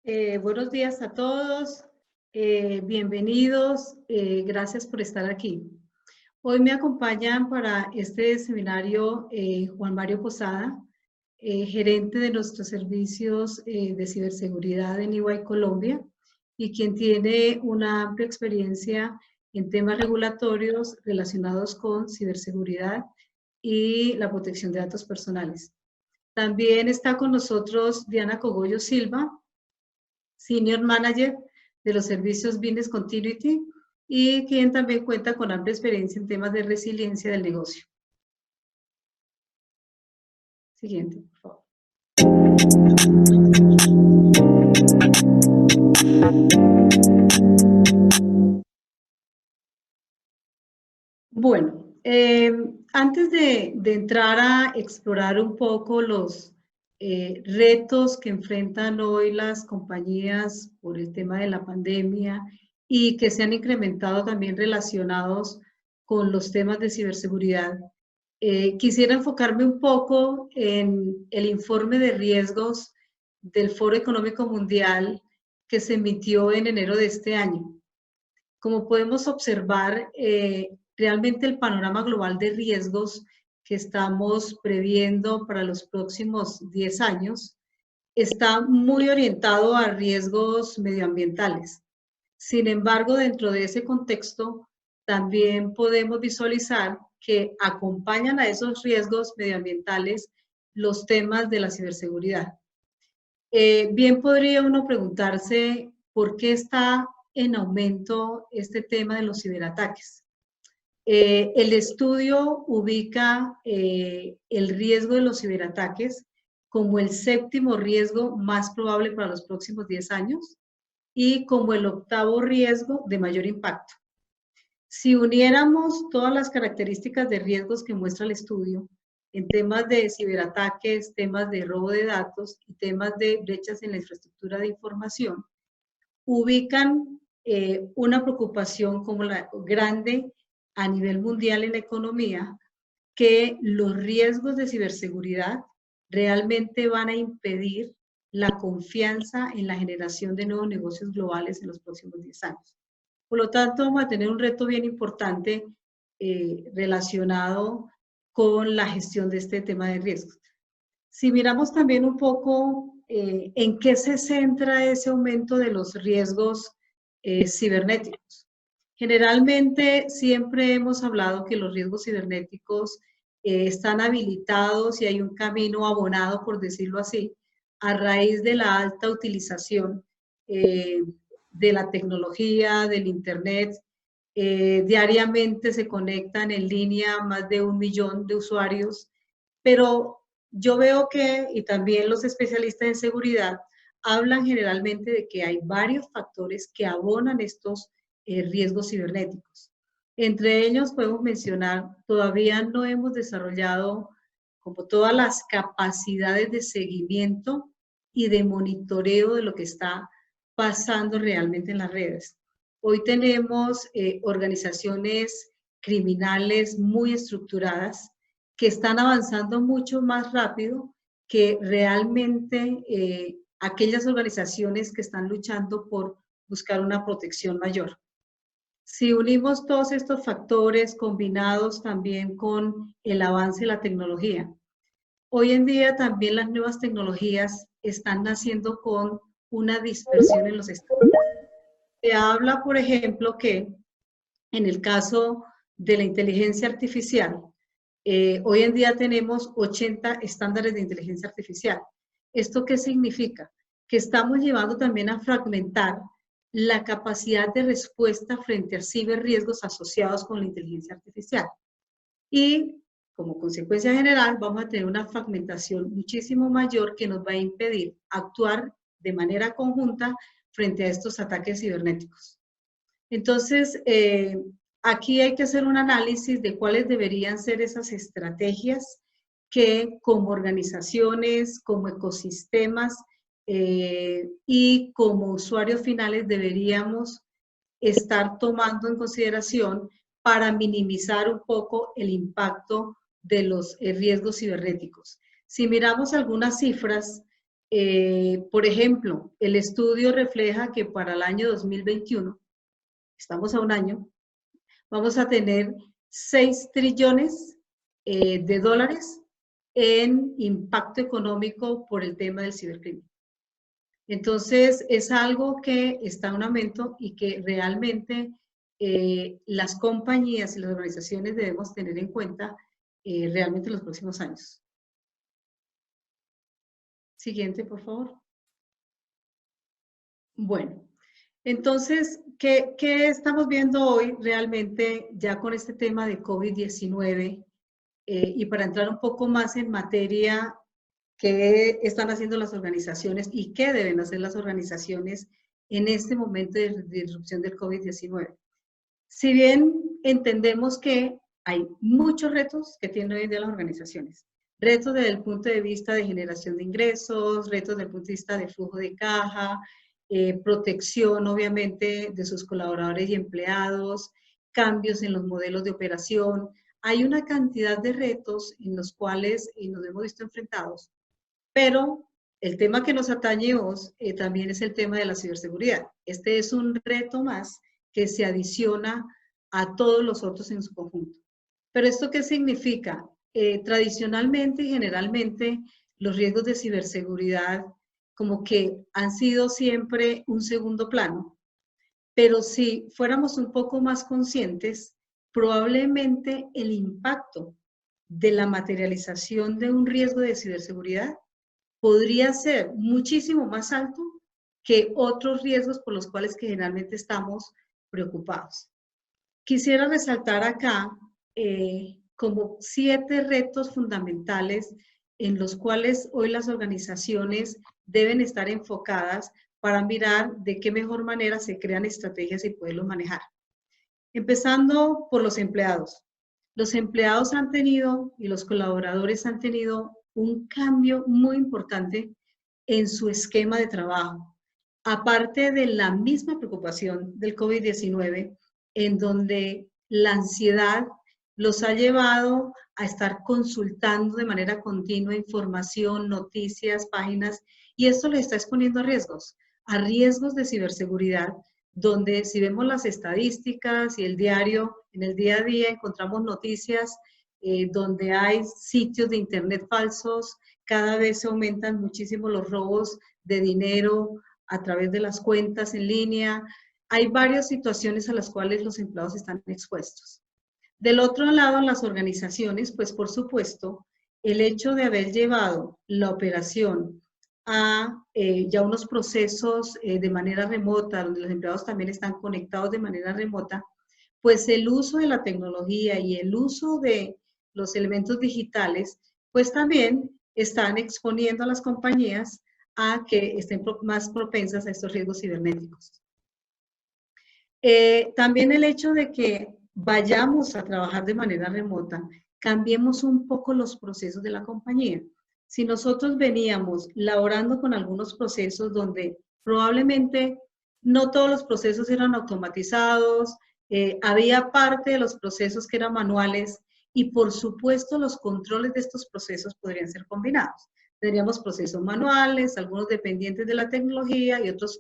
Buenos días a todos, bienvenidos, gracias por estar aquí. Hoy me acompañan para este seminario Juan Mario Posada, gerente de nuestros servicios de ciberseguridad en EY Colombia y quien tiene una amplia experiencia en temas regulatorios relacionados con ciberseguridad y la protección de datos personales. También está con nosotros Diana Cogollo Silva, Senior Manager de los servicios Business Continuity y quien también cuenta con amplia experiencia en temas de resiliencia del negocio. Siguiente, por favor. Bueno, antes de entrar a explorar un poco los retos que enfrentan hoy las compañías por el tema de la pandemia y que se han incrementado también relacionados con los temas de ciberseguridad, quisiera enfocarme un poco en el informe de riesgos del Foro Económico Mundial que se emitió en enero de este año. Como podemos observar, realmente el panorama global de riesgos que estamos previendo para los próximos 10 años está muy orientado a riesgos medioambientales. Sin embargo, dentro de ese contexto, también podemos visualizar que acompañan a esos riesgos medioambientales los temas de la ciberseguridad. Bien podría uno preguntarse por qué está en aumento este tema de los ciberataques. El estudio ubica el riesgo de los ciberataques como el séptimo riesgo más probable para los próximos 10 años y como el octavo riesgo de mayor impacto. Si uniéramos todas las características de riesgos que muestra el estudio en temas de ciberataques, temas de robo de datos y temas de brechas en la infraestructura de información, ubican una preocupación como la grande a nivel mundial en la economía, que los riesgos de ciberseguridad realmente van a impedir la confianza en la generación de nuevos negocios globales en los próximos 10 años. Por lo tanto, vamos a tener un reto bien importante relacionado con la gestión de este tema de riesgos. Si miramos también un poco en qué se centra ese aumento de los riesgos cibernéticos. Generalmente siempre hemos hablado que los riesgos cibernéticos están habilitados y hay un camino abonado, por decirlo así, a raíz de la alta utilización de la tecnología, del Internet. Diariamente se conectan en línea más de 1 millón de usuarios, pero yo veo que, y también los especialistas en seguridad, hablan generalmente de que hay varios factores que abonan estos riesgos cibernéticos. Entre ellos podemos mencionar, todavía no hemos desarrollado como todas las capacidades de seguimiento y de monitoreo de lo que está pasando realmente en las redes. Hoy tenemos organizaciones criminales muy estructuradas que están avanzando mucho más rápido que realmente aquellas organizaciones que están luchando por buscar una protección mayor. Si unimos todos estos factores combinados también con el avance de la tecnología, hoy en día también las nuevas tecnologías están naciendo con una dispersión en los estándares. Se habla, por ejemplo, que en el caso de la inteligencia artificial, hoy en día tenemos 80 estándares de inteligencia artificial. ¿Esto qué significa? Que estamos llevando también a fragmentar la capacidad de respuesta frente a ciberriesgos asociados con la inteligencia artificial. Y como consecuencia general vamos a tener una fragmentación muchísimo mayor que nos va a impedir actuar de manera conjunta frente a estos ataques cibernéticos. Entonces, aquí hay que hacer un análisis de cuáles deberían ser esas estrategias que como organizaciones, como ecosistemas y como usuarios finales deberíamos estar tomando en consideración para minimizar un poco el impacto de los riesgos cibernéticos. Si miramos algunas cifras, Por ejemplo, el estudio refleja que para el año 2021, estamos a un año, vamos a tener 6 trillones de dólares en impacto económico por el tema del cibercrimen. Entonces, es algo que está en aumento y que realmente las compañías y las organizaciones debemos tener en cuenta realmente en los próximos años. Siguiente, por favor. Bueno, entonces, ¿qué estamos viendo hoy realmente ya con este tema de COVID-19? Y para entrar un poco más en materia, ¿qué están haciendo las organizaciones y qué deben hacer las organizaciones en este momento de disrupción del COVID-19? Si bien entendemos que hay muchos retos que tienen hoy en día las organizaciones, retos desde el punto de vista de generación de ingresos, retos desde el punto de vista de flujo de caja, protección obviamente de sus colaboradores y empleados, cambios en los modelos de operación. Hay una cantidad de retos en los cuales nos hemos visto enfrentados, pero el tema que nos atañe hoy también es el tema de la ciberseguridad. Este es un reto más que se adiciona a todos los otros en su conjunto. ¿Pero esto qué significa? Tradicionalmente y generalmente los riesgos de ciberseguridad como que han sido siempre un segundo plano, pero si fuéramos un poco más conscientes, probablemente el impacto de la materialización de un riesgo de ciberseguridad podría ser muchísimo más alto que otros riesgos por los cuales que generalmente estamos preocupados. Quisiera resaltar acá como 7 retos fundamentales en los cuales hoy las organizaciones deben estar enfocadas para mirar de qué mejor manera se crean estrategias y poderlos manejar. Empezando por los empleados. Los empleados han tenido y los colaboradores han tenido un cambio muy importante en su esquema de trabajo. Aparte de la misma preocupación del COVID-19, en donde la ansiedad los ha llevado a estar consultando de manera continua información, noticias, páginas, y esto les está exponiendo a riesgos de ciberseguridad, donde si vemos las estadísticas y el diario, en el día a día encontramos noticias donde hay sitios de internet falsos, cada vez se aumentan muchísimo los robos de dinero a través de las cuentas en línea. Hay varias situaciones a las cuales los empleados están expuestos. Del otro lado, las organizaciones, pues por supuesto, el hecho de haber llevado la operación a ya unos procesos de manera remota, donde los empleados también están conectados de manera remota, pues el uso de la tecnología y el uso de los elementos digitales, pues también están exponiendo a las compañías a que estén más propensas a estos riesgos cibernéticos. También el hecho de que vayamos a trabajar de manera remota, cambiemos un poco los procesos de la compañía. Si nosotros veníamos laborando con algunos procesos donde probablemente no todos los procesos eran automatizados, había parte de los procesos que eran manuales y por supuesto los controles de estos procesos podrían ser combinados. Tendríamos procesos manuales, algunos dependientes de la tecnología y otros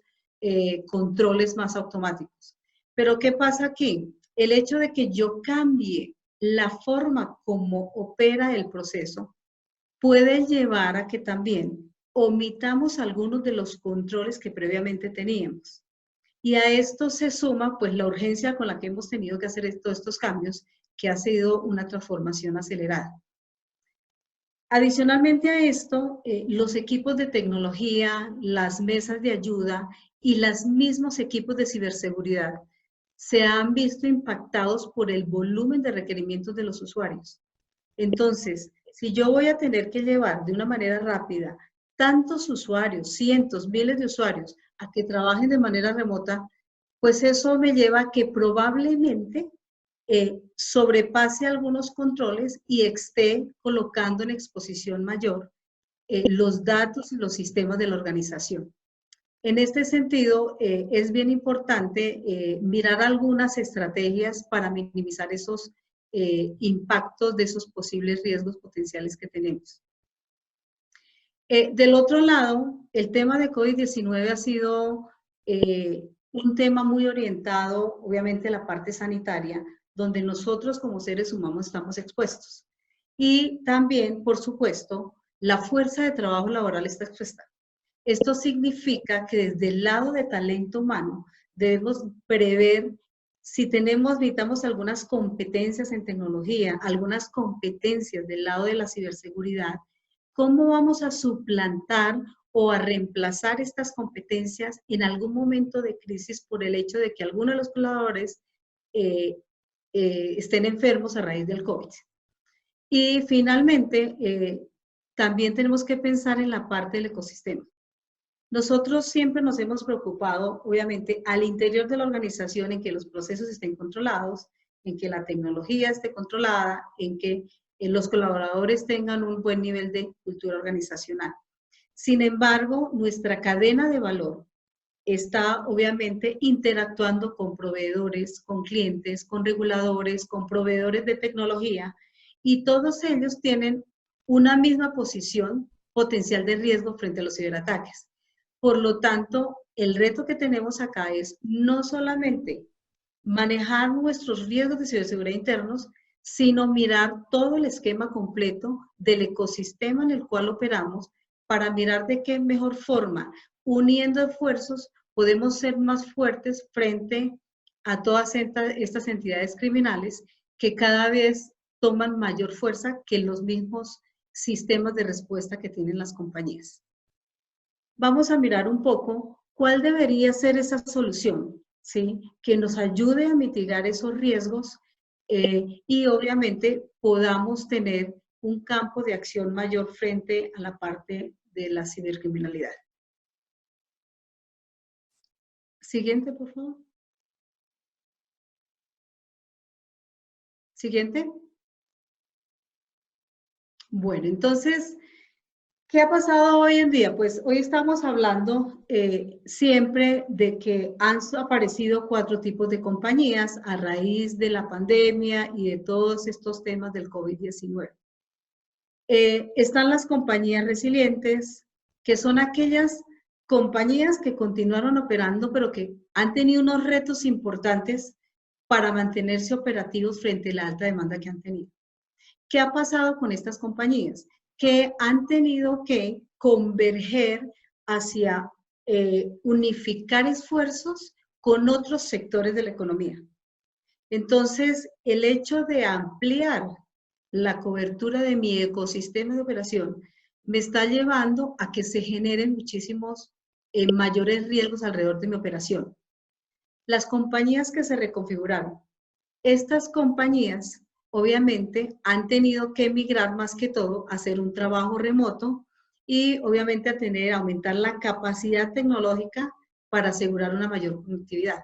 controles más automáticos. Pero ¿qué pasa aquí? El hecho de que yo cambie la forma como opera el proceso puede llevar a que también omitamos algunos de los controles que previamente teníamos. Y a esto se suma pues la urgencia con la que hemos tenido que hacer todos estos cambios, que ha sido una transformación acelerada. Adicionalmente a esto, los equipos de tecnología, las mesas de ayuda y los mismos equipos de ciberseguridad se han visto impactados por el volumen de requerimientos de los usuarios. Entonces, si yo voy a tener que llevar de una manera rápida tantos usuarios, cientos, miles de usuarios, a que trabajen de manera remota, pues eso me lleva a que probablemente sobrepase algunos controles y esté colocando en exposición mayor los datos y los sistemas de la organización. En este sentido, es bien importante mirar algunas estrategias para minimizar esos impactos de esos posibles riesgos potenciales que tenemos. Del otro lado, el tema de COVID-19 ha sido un tema muy orientado, obviamente, a la parte sanitaria, donde nosotros como seres humanos estamos expuestos. Y también, por supuesto, la fuerza de trabajo laboral está expuesta. Esto significa que desde el lado de talento humano debemos prever si necesitamos algunas competencias en tecnología, algunas competencias del lado de la ciberseguridad, ¿cómo vamos a suplantar o a reemplazar estas competencias en algún momento de crisis por el hecho de que algunos de los colaboradores estén enfermos a raíz del COVID? Y finalmente, también tenemos que pensar en la parte del ecosistema. Nosotros siempre nos hemos preocupado, obviamente, al interior de la organización en que los procesos estén controlados, en que la tecnología esté controlada, en que los colaboradores tengan un buen nivel de cultura organizacional. Sin embargo, nuestra cadena de valor está obviamente interactuando con proveedores, con clientes, con reguladores, con proveedores de tecnología, y todos ellos tienen una misma posición potencial de riesgo frente a los ciberataques. Por lo tanto, el reto que tenemos acá es no solamente manejar nuestros riesgos de ciberseguridad internos, sino mirar todo el esquema completo del ecosistema en el cual operamos para mirar de qué mejor forma, uniendo esfuerzos, podemos ser más fuertes frente a todas estas entidades criminales que cada vez toman mayor fuerza que los mismos sistemas de respuesta que tienen las compañías. Vamos a mirar un poco cuál debería ser esa solución, ¿sí? Que nos ayude a mitigar esos riesgos y obviamente podamos tener un campo de acción mayor frente a la parte de la cibercriminalidad. Siguiente, por favor. Siguiente. Bueno, entonces, ¿qué ha pasado hoy en día? Pues hoy estamos hablando siempre de que han aparecido 4 tipos de compañías a raíz de la pandemia y de todos estos temas del COVID-19. Están las compañías resilientes, que son aquellas compañías que continuaron operando, pero que han tenido unos retos importantes para mantenerse operativos frente a la alta demanda que han tenido. ¿Qué ha pasado con estas compañías? Que han tenido que converger hacia unificar esfuerzos con otros sectores de la economía. Entonces, el hecho de ampliar la cobertura de mi ecosistema de operación me está llevando a que se generen muchísimos mayores riesgos alrededor de mi operación. Las compañías que se reconfiguraron, estas compañías obviamente han tenido que migrar más que todo a hacer un trabajo remoto y obviamente a aumentar la capacidad tecnológica para asegurar una mayor productividad.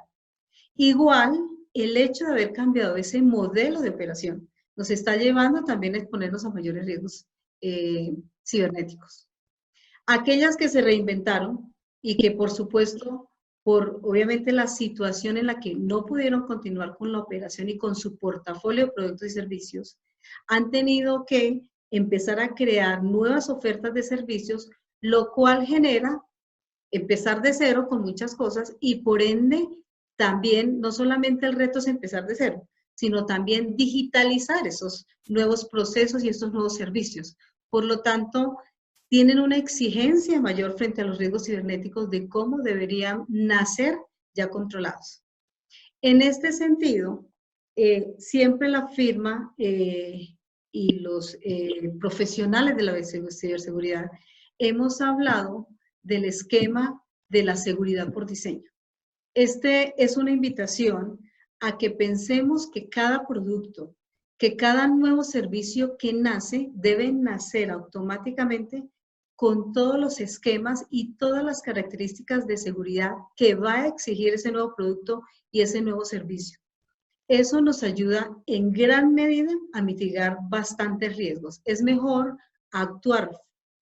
Igual, el hecho de haber cambiado ese modelo de operación nos está llevando también a exponernos a mayores riesgos cibernéticos. Aquellas que se reinventaron y que por supuesto, por obviamente la situación en la que no pudieron continuar con la operación y con su portafolio de productos y servicios, han tenido que empezar a crear nuevas ofertas de servicios, lo cual genera empezar de cero con muchas cosas y por ende también no solamente el reto es empezar de cero, sino también digitalizar esos nuevos procesos y estos nuevos servicios. Por lo tanto, tienen una exigencia mayor frente a los riesgos cibernéticos de cómo deberían nacer ya controlados. En este sentido, siempre la firma y los profesionales de la ciberseguridad hemos hablado del esquema de la seguridad por diseño. Este es una invitación a que pensemos que cada producto, que cada nuevo servicio que nace, debe nacer automáticamente con todos los esquemas y todas las características de seguridad que va a exigir ese nuevo producto y ese nuevo servicio. Eso nos ayuda en gran medida a mitigar bastantes riesgos. Es mejor actuar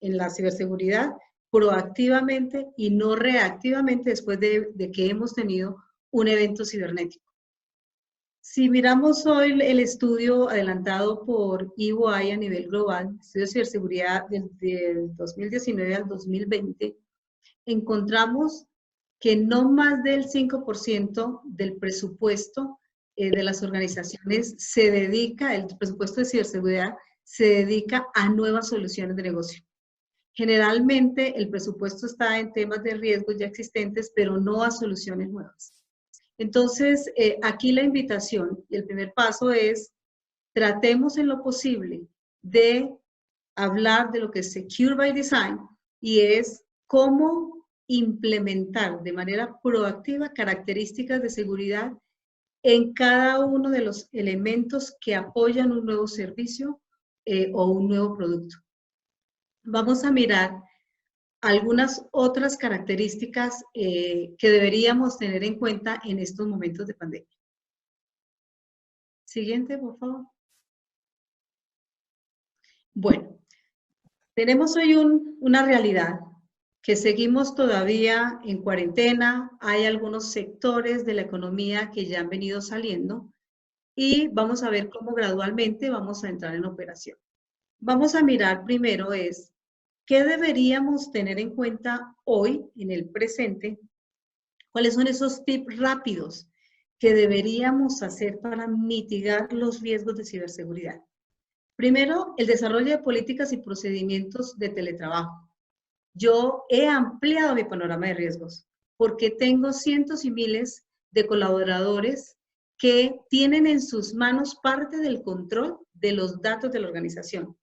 en la ciberseguridad proactivamente y no reactivamente después de que hemos tenido un evento cibernético. Si miramos hoy el estudio adelantado por EY a nivel global, estudio de ciberseguridad del 2019 al 2020, encontramos que no más del 5% del presupuesto de las organizaciones se dedica, el presupuesto de ciberseguridad se dedica a nuevas soluciones de negocio. Generalmente el presupuesto está en temas de riesgos ya existentes, pero no a soluciones nuevas. Entonces, aquí la invitación y el primer paso es, tratemos en lo posible de hablar de lo que es Secure by Design y es cómo implementar de manera proactiva características de seguridad en cada uno de los elementos que apoyan un nuevo servicio o un nuevo producto. Vamos a mirar algunas otras características que deberíamos tener en cuenta en estos momentos de pandemia. Siguiente, por favor. Bueno, tenemos hoy una realidad que seguimos todavía en cuarentena, hay algunos sectores de la economía que ya han venido saliendo y vamos a ver cómo gradualmente vamos a entrar en operación. Vamos a mirar primero es, ¿qué deberíamos tener en cuenta hoy, en el presente? ¿Cuáles son esos tips rápidos que deberíamos hacer para mitigar los riesgos de ciberseguridad? Primero, el desarrollo de políticas y procedimientos de teletrabajo. Yo he ampliado mi panorama de riesgos porque tengo cientos y miles de colaboradores que tienen en sus manos parte del control de los datos de la organización.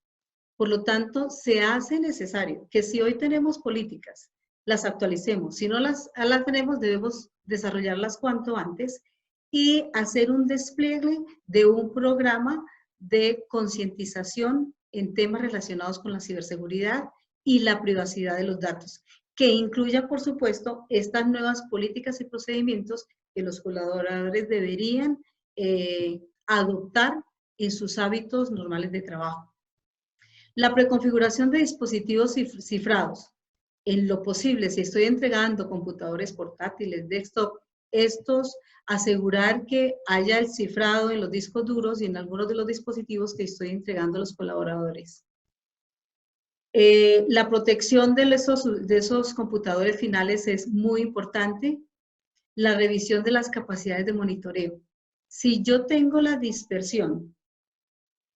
Por lo tanto, se hace necesario que si hoy tenemos políticas, las actualicemos. Si no las tenemos, debemos desarrollarlas cuanto antes y hacer un despliegue de un programa de concientización en temas relacionados con la ciberseguridad y la privacidad de los datos, que incluya, por supuesto, estas nuevas políticas y procedimientos que los colaboradores deberían adoptar en sus hábitos normales de trabajo. La preconfiguración de dispositivos cifrados. En lo posible, si estoy entregando computadores portátiles, desktop, estos, asegurar que haya el cifrado en los discos duros y en algunos de los dispositivos que estoy entregando a los colaboradores. La protección de esos computadores finales es muy importante. La revisión de las capacidades de monitoreo. Si yo tengo la dispersión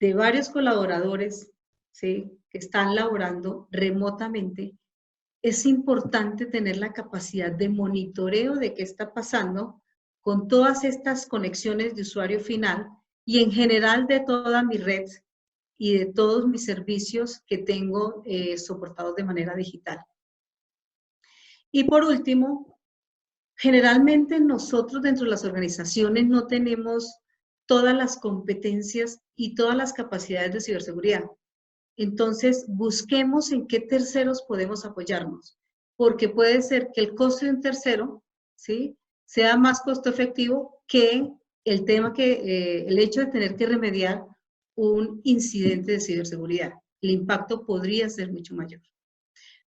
de varios colaboradores, ¿sí?, que están laborando remotamente, es importante tener la capacidad de monitoreo de qué está pasando con todas estas conexiones de usuario final y en general de toda mi red y de todos mis servicios que tengo soportados de manera digital. Y por último, generalmente nosotros dentro de las organizaciones no tenemos todas las competencias y todas las capacidades de ciberseguridad. Entonces, busquemos en qué terceros podemos apoyarnos, porque puede ser que el costo de un tercero, ¿sí?, sea más costo efectivo que el tema el hecho de tener que remediar un incidente de ciberseguridad. El impacto podría ser mucho mayor.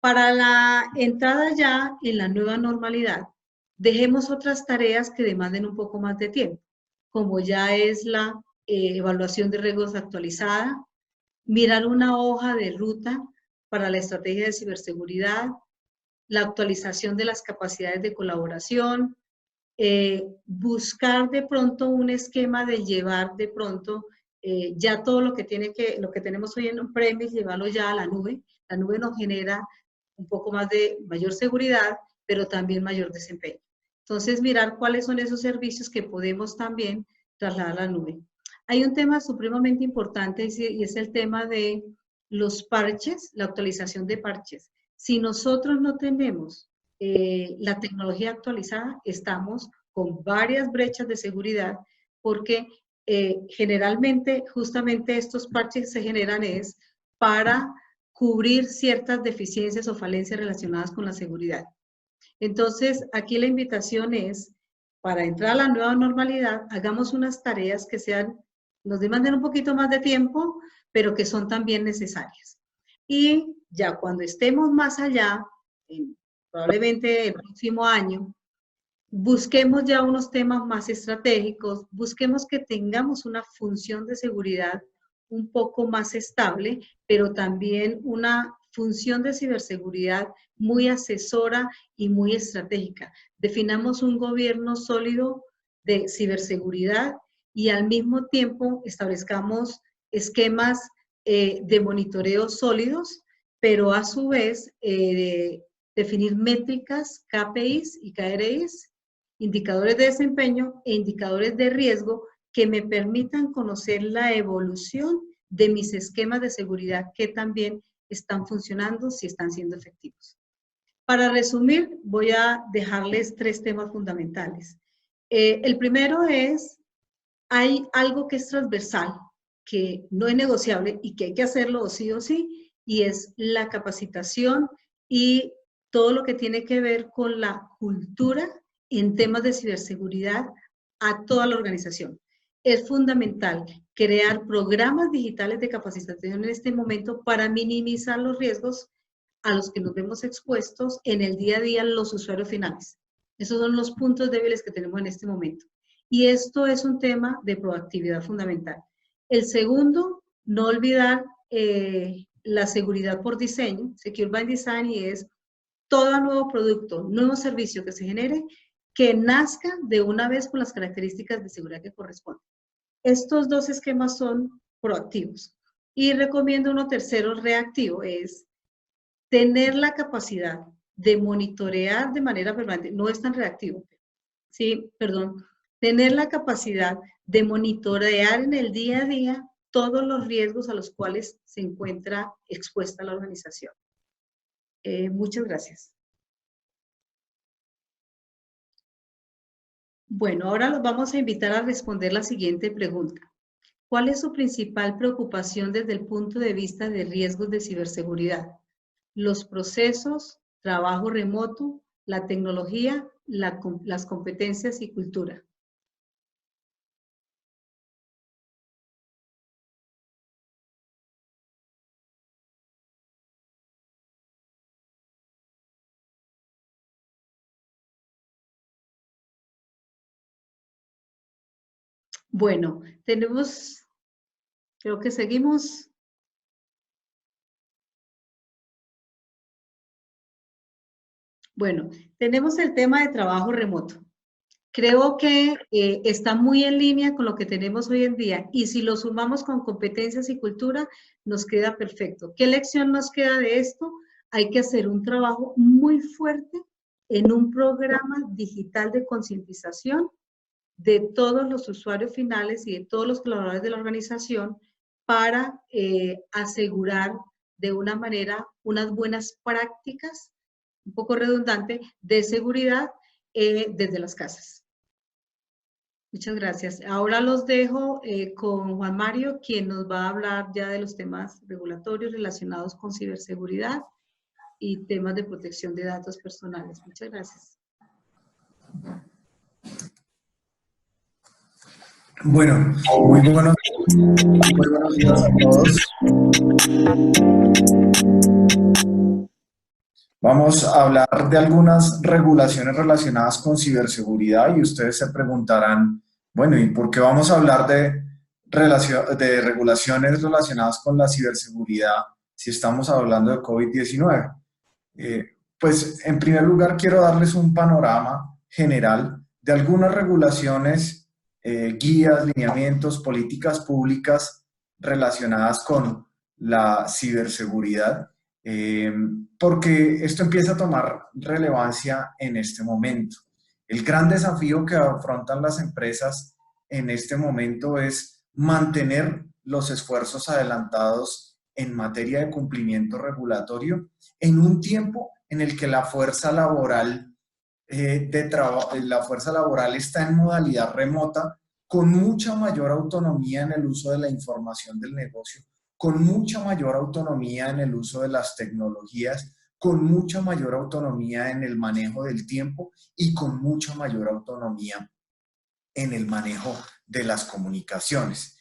Para la entrada ya en la nueva normalidad, dejemos otras tareas que demanden un poco más de tiempo, como ya es la evaluación de riesgos actualizada, mirar una hoja de ruta para la estrategia de ciberseguridad, la actualización de las capacidades de colaboración, buscar de pronto un esquema de llevar de pronto ya todo lo que tenemos hoy en on-premise, llevarlo ya a la nube. La nube nos genera un poco más de mayor seguridad, pero también mayor desempeño. Entonces, mirar cuáles son esos servicios que podemos también trasladar a la nube. Hay un tema supremamente importante y es el tema de los parches, la actualización de parches. Si nosotros no tenemos la tecnología actualizada, estamos con varias brechas de seguridad porque generalmente justamente estos parches se generan es para cubrir ciertas deficiencias o falencias relacionadas con la seguridad. Entonces, aquí la invitación es, para entrar a la nueva normalidad, hagamos unas tareas que nos demanden un poquito más de tiempo, pero que son también necesarias. Y ya cuando estemos más allá, probablemente el próximo año, busquemos ya unos temas más estratégicos, busquemos que tengamos una función de seguridad un poco más estable, pero también una función de ciberseguridad muy asesora y muy estratégica. Definamos un gobierno sólido de ciberseguridad y al mismo tiempo establezcamos esquemas de monitoreo sólidos, pero a su vez definir métricas, KPIs y KRIs, indicadores de desempeño e indicadores de riesgo que me permitan conocer la evolución de mis esquemas de seguridad que también están funcionando, si están siendo efectivos. Para resumir, voy a dejarles 3 temas fundamentales. El primero es, hay algo que es transversal, que no es negociable y que hay que hacerlo sí o sí, y es la capacitación y todo lo que tiene que ver con la cultura en temas de ciberseguridad a toda la organización. Es fundamental crear programas digitales de capacitación en este momento para minimizar los riesgos a los que nos vemos expuestos en el día a día los usuarios finales. Esos son los puntos débiles que tenemos en este momento. Y esto es un tema de proactividad fundamental. El segundo, no olvidar la seguridad por diseño, Secure by Design, y es todo nuevo producto, nuevo servicio que se genere, que nazca de una vez con las características de seguridad que corresponden. Estos 2 esquemas son proactivos. Y recomiendo uno tercero reactivo, es tener la capacidad de monitorear de manera permanente, no es tan reactivo, sí, perdón, tener la capacidad de monitorear en el día a día todos los riesgos a los cuales se encuentra expuesta la organización. Muchas gracias. Bueno, ahora los vamos a invitar a responder la siguiente pregunta. ¿Cuál es su principal preocupación desde el punto de vista de riesgos de ciberseguridad? Los procesos, trabajo remoto, la tecnología, las competencias y cultura. Bueno, tenemos, creo que seguimos. Bueno, tenemos el tema de trabajo remoto. Creo que está muy en línea con lo que tenemos hoy en día y si lo sumamos con competencias y cultura, nos queda perfecto. ¿Qué lección nos queda de esto? Hay que hacer un trabajo muy fuerte en un programa digital de concientización de todos los usuarios finales y de todos los colaboradores de la organización para asegurar de una manera unas buenas prácticas, un poco redundante, de seguridad desde las casas. Muchas gracias. Ahora los dejo con Juan Mario, quien nos va a hablar ya de los temas regulatorios relacionados con ciberseguridad y temas de protección de datos personales. Muchas gracias. Bueno, muy buenos días a todos. Vamos a hablar de algunas regulaciones relacionadas con ciberseguridad y ustedes se preguntarán, bueno, ¿y por qué vamos a hablar de regulaciones relacionadas con la ciberseguridad si estamos hablando de COVID-19? Pues en primer lugar quiero darles un panorama general de algunas regulaciones, guías, lineamientos, políticas públicas relacionadas con la ciberseguridad, porque esto empieza a tomar relevancia en este momento. El gran desafío que afrontan las empresas en este momento es mantener los esfuerzos adelantados en materia de cumplimiento regulatorio en un tiempo en el que la fuerza laboral está en modalidad remota, con mucha mayor autonomía en el uso de la información del negocio, con mucha mayor autonomía en el uso de las tecnologías, con mucha mayor autonomía en el manejo del tiempo y con mucha mayor autonomía en el manejo de las comunicaciones.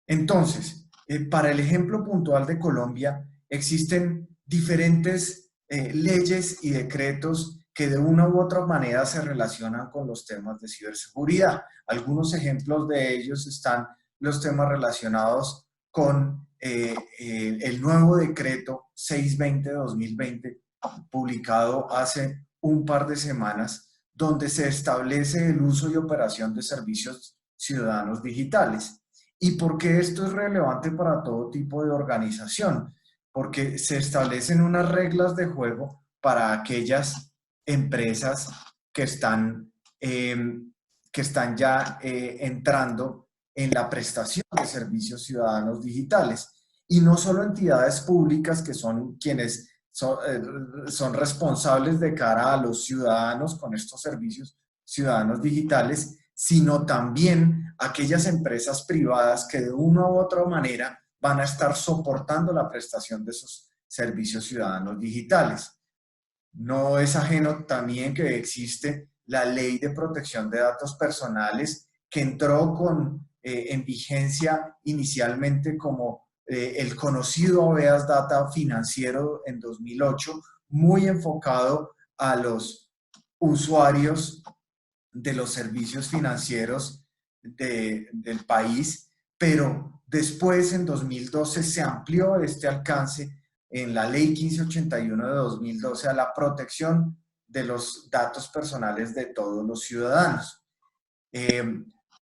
Entonces, para el ejemplo puntual de Colombia, existen diferentes leyes y decretos que de una u otra manera se relacionan con los temas de ciberseguridad. Algunos ejemplos de ellos están los temas relacionados con el nuevo decreto 620-2020, publicado hace un par de semanas, donde se establece el uso y operación de servicios ciudadanos digitales. ¿Y por qué esto es relevante para todo tipo de organización? Porque se establecen unas reglas de juego para aquellas empresas que están ya entrando en la prestación de servicios ciudadanos digitales. Y no solo entidades públicas que son quienes son responsables de cara a los ciudadanos con estos servicios ciudadanos digitales, sino también aquellas empresas privadas que de una u otra manera van a estar soportando la prestación de esos servicios ciudadanos digitales. No es ajeno también que existe la Ley de Protección de Datos Personales, que entró en vigencia inicialmente como el conocido Habeas Data financiero en 2008, muy enfocado a los usuarios de los servicios financieros del país, pero después en 2012 se amplió este alcance en la Ley 1581 de 2012 a la protección de los datos personales de todos los ciudadanos.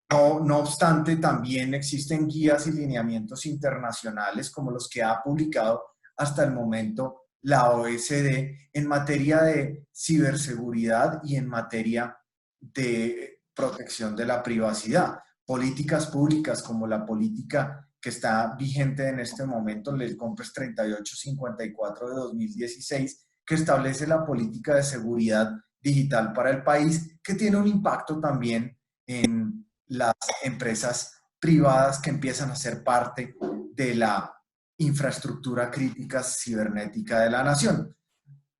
No obstante, también existen guías y lineamientos internacionales como los que ha publicado hasta el momento la OECD en materia de ciberseguridad y en materia de protección de la privacidad. Políticas públicas como la política que está vigente en este momento, el COMPES 3854 de 2016, que establece la política de seguridad digital para el país, que tiene un impacto también en las empresas privadas que empiezan a ser parte de la infraestructura crítica cibernética de la nación.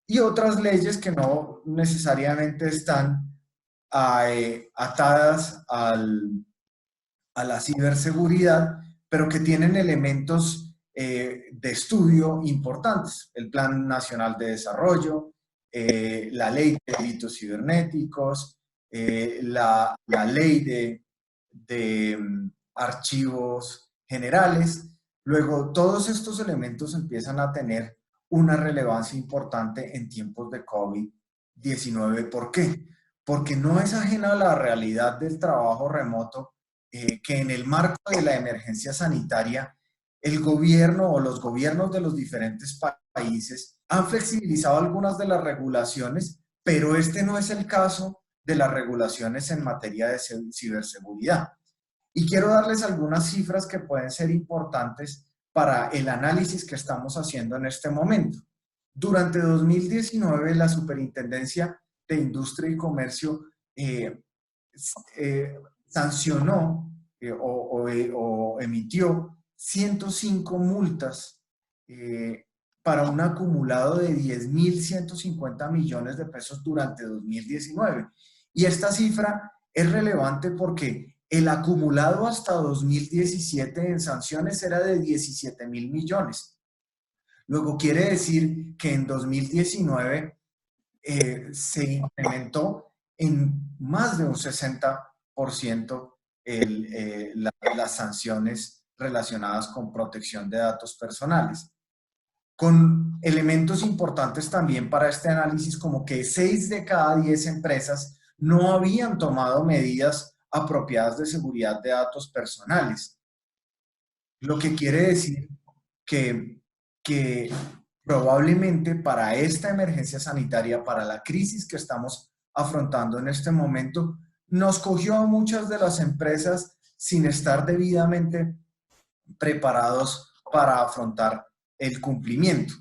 Y otras leyes que no necesariamente están atadas a la ciberseguridad, pero que tienen elementos de estudio importantes. El Plan Nacional de Desarrollo, la Ley de Delitos Cibernéticos, la Ley de Archivos Generales. Luego, todos estos elementos empiezan a tener una relevancia importante en tiempos de COVID-19. ¿Por qué? Porque no es ajena a la realidad del trabajo remoto, que en el marco de la emergencia sanitaria, el gobierno o los gobiernos de los diferentes países han flexibilizado algunas de las regulaciones, pero este no es el caso de las regulaciones en materia de ciberseguridad. Y quiero darles algunas cifras que pueden ser importantes para el análisis que estamos haciendo en este momento. Durante 2019, la Superintendencia de Industria y Comercio sancionó o emitió 105 multas para un acumulado de 10.150 millones de pesos durante 2019. Y esta cifra es relevante porque el acumulado hasta 2017 en sanciones era de 17.000 millones. Luego quiere decir que en 2019 se incrementó en más de un 60% las sanciones relacionadas con protección de datos personales. Con elementos importantes también para este análisis, como que 6 de cada 10 empresas no habían tomado medidas apropiadas de seguridad de datos personales. Lo que quiere decir que probablemente para esta emergencia sanitaria, para la crisis que estamos afrontando en este momento, nos cogió a muchas de las empresas sin estar debidamente preparados para afrontar el cumplimiento.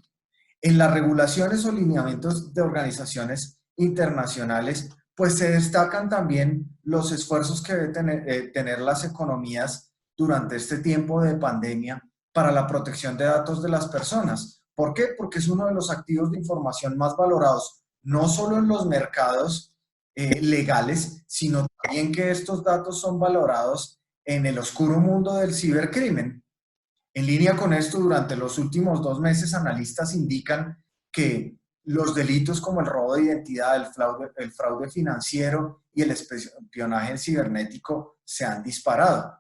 En las regulaciones o lineamientos de organizaciones internacionales, pues se destacan también los esfuerzos que deben tener las economías durante este tiempo de pandemia para la protección de datos de las personas. ¿Por qué? Porque es uno de los activos de información más valorados, no solo en los mercados legales, sino también que estos datos son valorados en el oscuro mundo del cibercrimen. En línea con esto, durante los últimos 2 meses, analistas indican que los delitos como el robo de identidad, el fraude financiero y el espionaje cibernético se han disparado.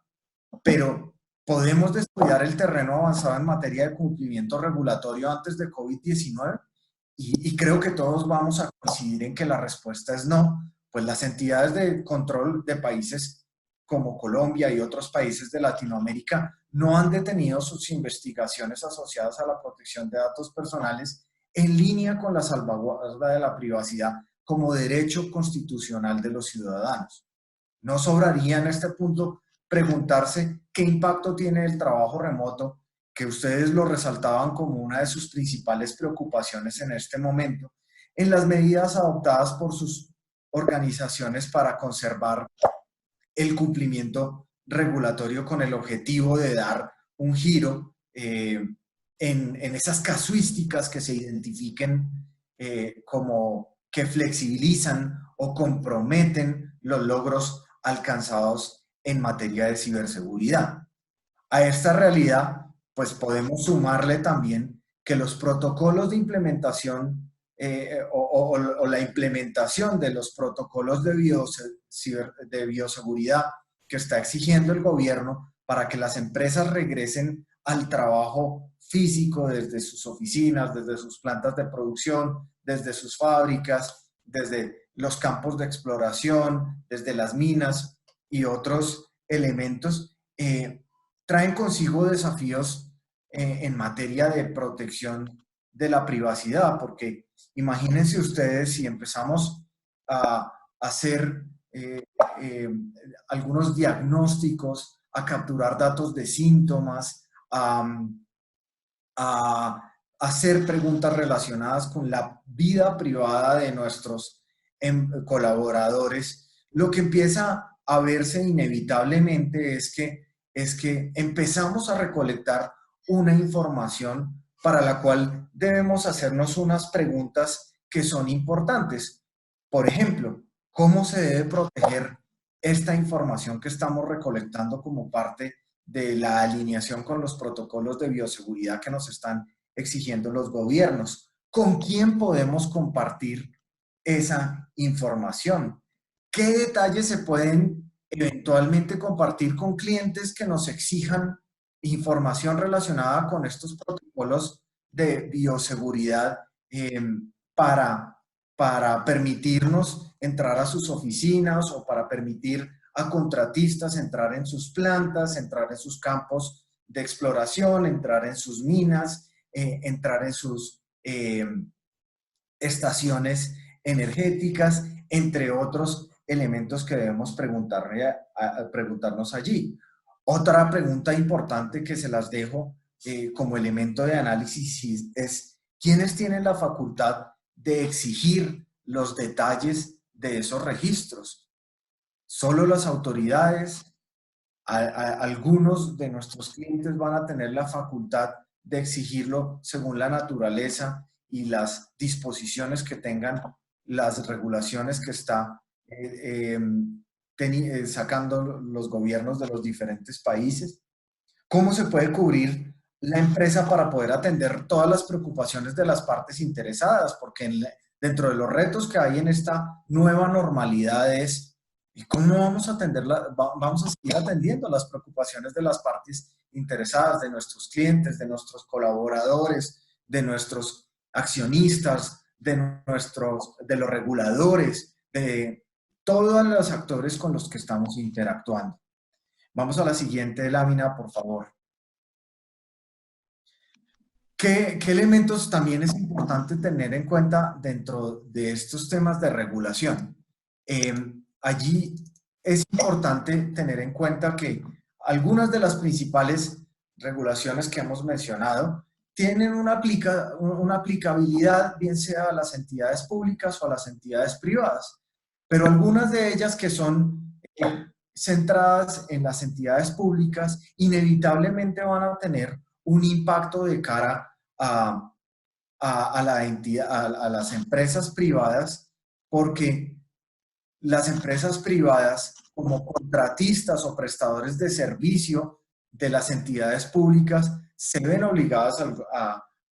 Pero ¿podemos descuidar el terreno avanzado en materia de cumplimiento regulatorio antes de COVID-19? Y creo que todos vamos a coincidir en que la respuesta es no, pues las entidades de control de países como Colombia y otros países de Latinoamérica no han detenido sus investigaciones asociadas a la protección de datos personales en línea con la salvaguarda de la privacidad como derecho constitucional de los ciudadanos. No sobraría en este punto preguntarse qué impacto tiene el trabajo remoto, que ustedes lo resaltaban como una de sus principales preocupaciones en este momento, en las medidas adoptadas por sus organizaciones para conservar el cumplimiento regulatorio con el objetivo de dar un giro en esas casuísticas que se identifiquen como que flexibilizan o comprometen los logros alcanzados en materia de ciberseguridad. A esta realidad, pues podemos sumarle también que los protocolos de implementación o la implementación de los protocolos de bioseguridad que está exigiendo el gobierno para que las empresas regresen al trabajo físico desde sus oficinas, desde sus plantas de producción, desde sus fábricas, desde los campos de exploración, desde las minas y otros elementos, traen consigo desafíos en materia de protección de la privacidad, porque imagínense ustedes si empezamos a hacer algunos diagnósticos, a capturar datos de síntomas, a hacer preguntas relacionadas con la vida privada de nuestros colaboradores, lo que empieza a verse inevitablemente es que empezamos a recolectar una información para la cual debemos hacernos unas preguntas que son importantes. Por ejemplo, ¿cómo se debe proteger esta información que estamos recolectando como parte de la alineación con los protocolos de bioseguridad que nos están exigiendo los gobiernos? ¿Con quién podemos compartir esa información? ¿Qué detalles se pueden eventualmente compartir con clientes que nos exijan información relacionada con estos protocolos de bioseguridad para permitirnos entrar a sus oficinas o para permitir a contratistas entrar en sus plantas, entrar en sus campos de exploración, entrar en sus minas, entrar en sus estaciones energéticas, entre otros elementos que debemos preguntarnos allí? Otra pregunta importante que se las dejo como elemento de análisis es: ¿quiénes tienen la facultad de exigir los detalles de esos registros? ¿Solo las autoridades? Algunos de nuestros clientes van a tener la facultad de exigirlo según la naturaleza y las disposiciones que tengan las regulaciones que está sacando los gobiernos de los diferentes países. ¿Cómo se puede cubrir la empresa para poder atender todas las preocupaciones de las partes interesadas? Porque dentro de los retos que hay en esta nueva normalidad es ¿y cómo vamos a vamos a seguir atendiendo las preocupaciones de las partes interesadas, de nuestros clientes, de nuestros colaboradores, de nuestros accionistas, de los reguladores, de todos los actores con los que estamos interactuando? Vamos a la siguiente lámina, por favor. ¿Qué elementos también es importante tener en cuenta dentro de estos temas de regulación? Allí es importante tener en cuenta que algunas de las principales regulaciones que hemos mencionado tienen una aplicabilidad, bien sea a las entidades públicas o a las entidades privadas, pero algunas de ellas que son centradas en las entidades públicas inevitablemente van a tener un impacto de cara a las empresas privadas, porque las empresas privadas, como contratistas o prestadores de servicio de las entidades públicas, se ven obligadas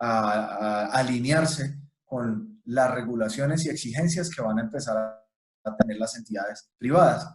a alinearse con las regulaciones y exigencias que van a empezar a tener las entidades privadas.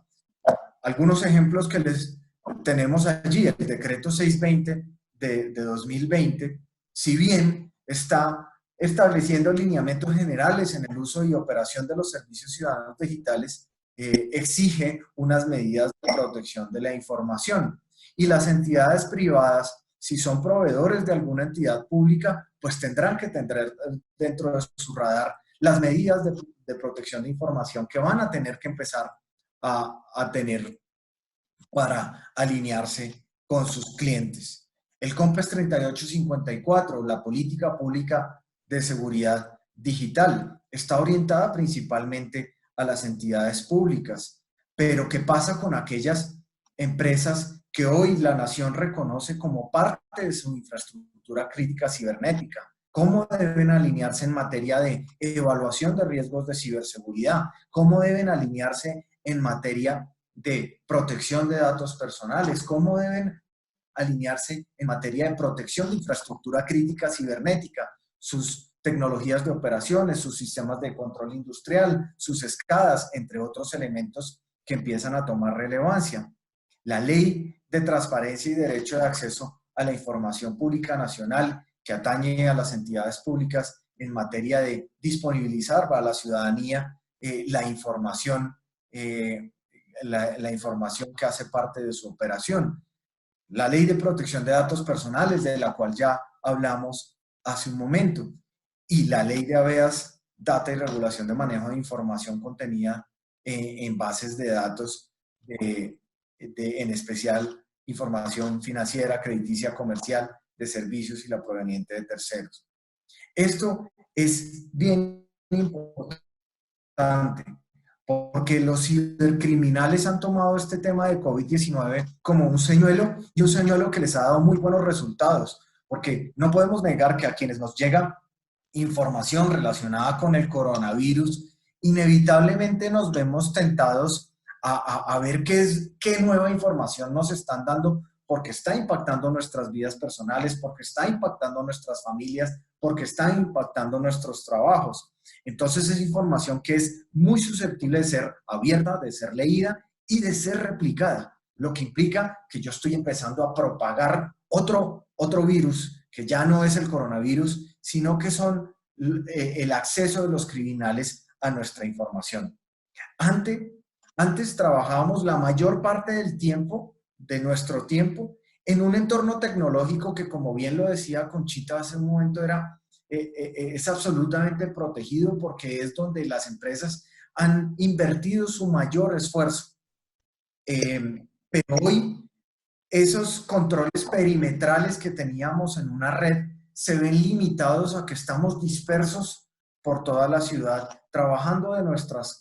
Algunos ejemplos que les tenemos allí: el decreto 620 de 2020, si bien está estableciendo lineamientos generales en el uso y operación de los servicios ciudadanos digitales, exige unas medidas de protección de la información. Y las entidades privadas, si son proveedores de alguna entidad pública, pues tendrán que tener dentro de su radar las medidas de protección de información que van a tener que empezar a tener para alinearse con sus clientes. El COMPES 3854, la política pública de seguridad digital, está orientada principalmente a las entidades públicas. Pero ¿qué pasa con aquellas empresas que hoy la nación reconoce como parte de su infraestructura crítica cibernética? ¿Cómo deben alinearse en materia de evaluación de riesgos de ciberseguridad? ¿Cómo deben alinearse en materia de protección de datos personales? ¿Cómo deben alinearse en materia de protección de infraestructura crítica cibernética? Sus tecnologías de operaciones, sus sistemas de control industrial, sus escadas, entre otros elementos que empiezan a tomar relevancia. La Ley de Transparencia y Derecho de Acceso a la Información Pública Nacional, que atañe a las entidades públicas en materia de disponibilizar para la ciudadanía la información que hace parte de su operación. La Ley de Protección de Datos Personales, de la cual ya hablamos hace un momento, y la Ley de Habeas Data y Regulación de Manejo de Información contenida en bases de datos, en especial información financiera, crediticia, comercial, de servicios y la proveniente de terceros. Esto es bien importante, porque los cibercriminales han tomado este tema de COVID-19 como un señuelo, y un señuelo que les ha dado muy buenos resultados, porque no podemos negar que a quienes nos llega información relacionada con el coronavirus, inevitablemente nos vemos tentados a ver qué nueva información nos están dando, porque está impactando nuestras vidas personales, porque está impactando nuestras familias, porque está impactando nuestros trabajos. Entonces es información que es muy susceptible de ser abierta, de ser leída y de ser replicada, lo que implica que yo estoy empezando a propagar otro virus, que ya no es el coronavirus, sino que son el acceso de los criminales a nuestra información. Antes trabajábamos la mayor parte del tiempo, de nuestro tiempo, en un entorno tecnológico que, como bien lo decía Conchita hace un momento, es absolutamente protegido, porque es donde las empresas han invertido su mayor esfuerzo. Pero hoy esos controles perimetrales que teníamos en una red se ven limitados a que estamos dispersos por toda la ciudad, trabajando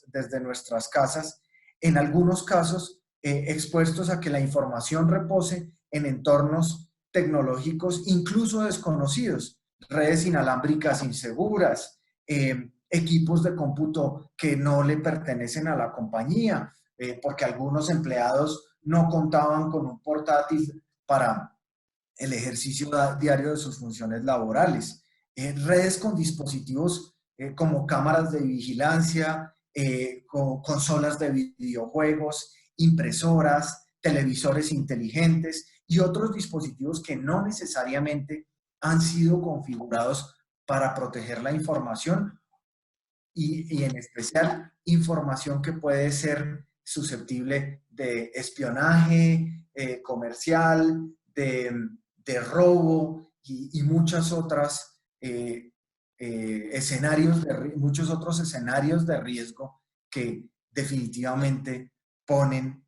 desde nuestras casas, en algunos casos expuestos a que la información repose en entornos tecnológicos incluso desconocidos, redes inalámbricas inseguras, equipos de cómputo que no le pertenecen a la compañía, porque algunos empleados no contaban con un portátil para el ejercicio diario de sus funciones laborales. Redes con dispositivos como cámaras de vigilancia, consolas de videojuegos, impresoras, televisores inteligentes y otros dispositivos que no necesariamente han sido configurados para proteger la información, y en especial información que puede ser susceptible de espionaje comercial, de robo y muchas otras muchos otros escenarios de riesgo que definitivamente ponen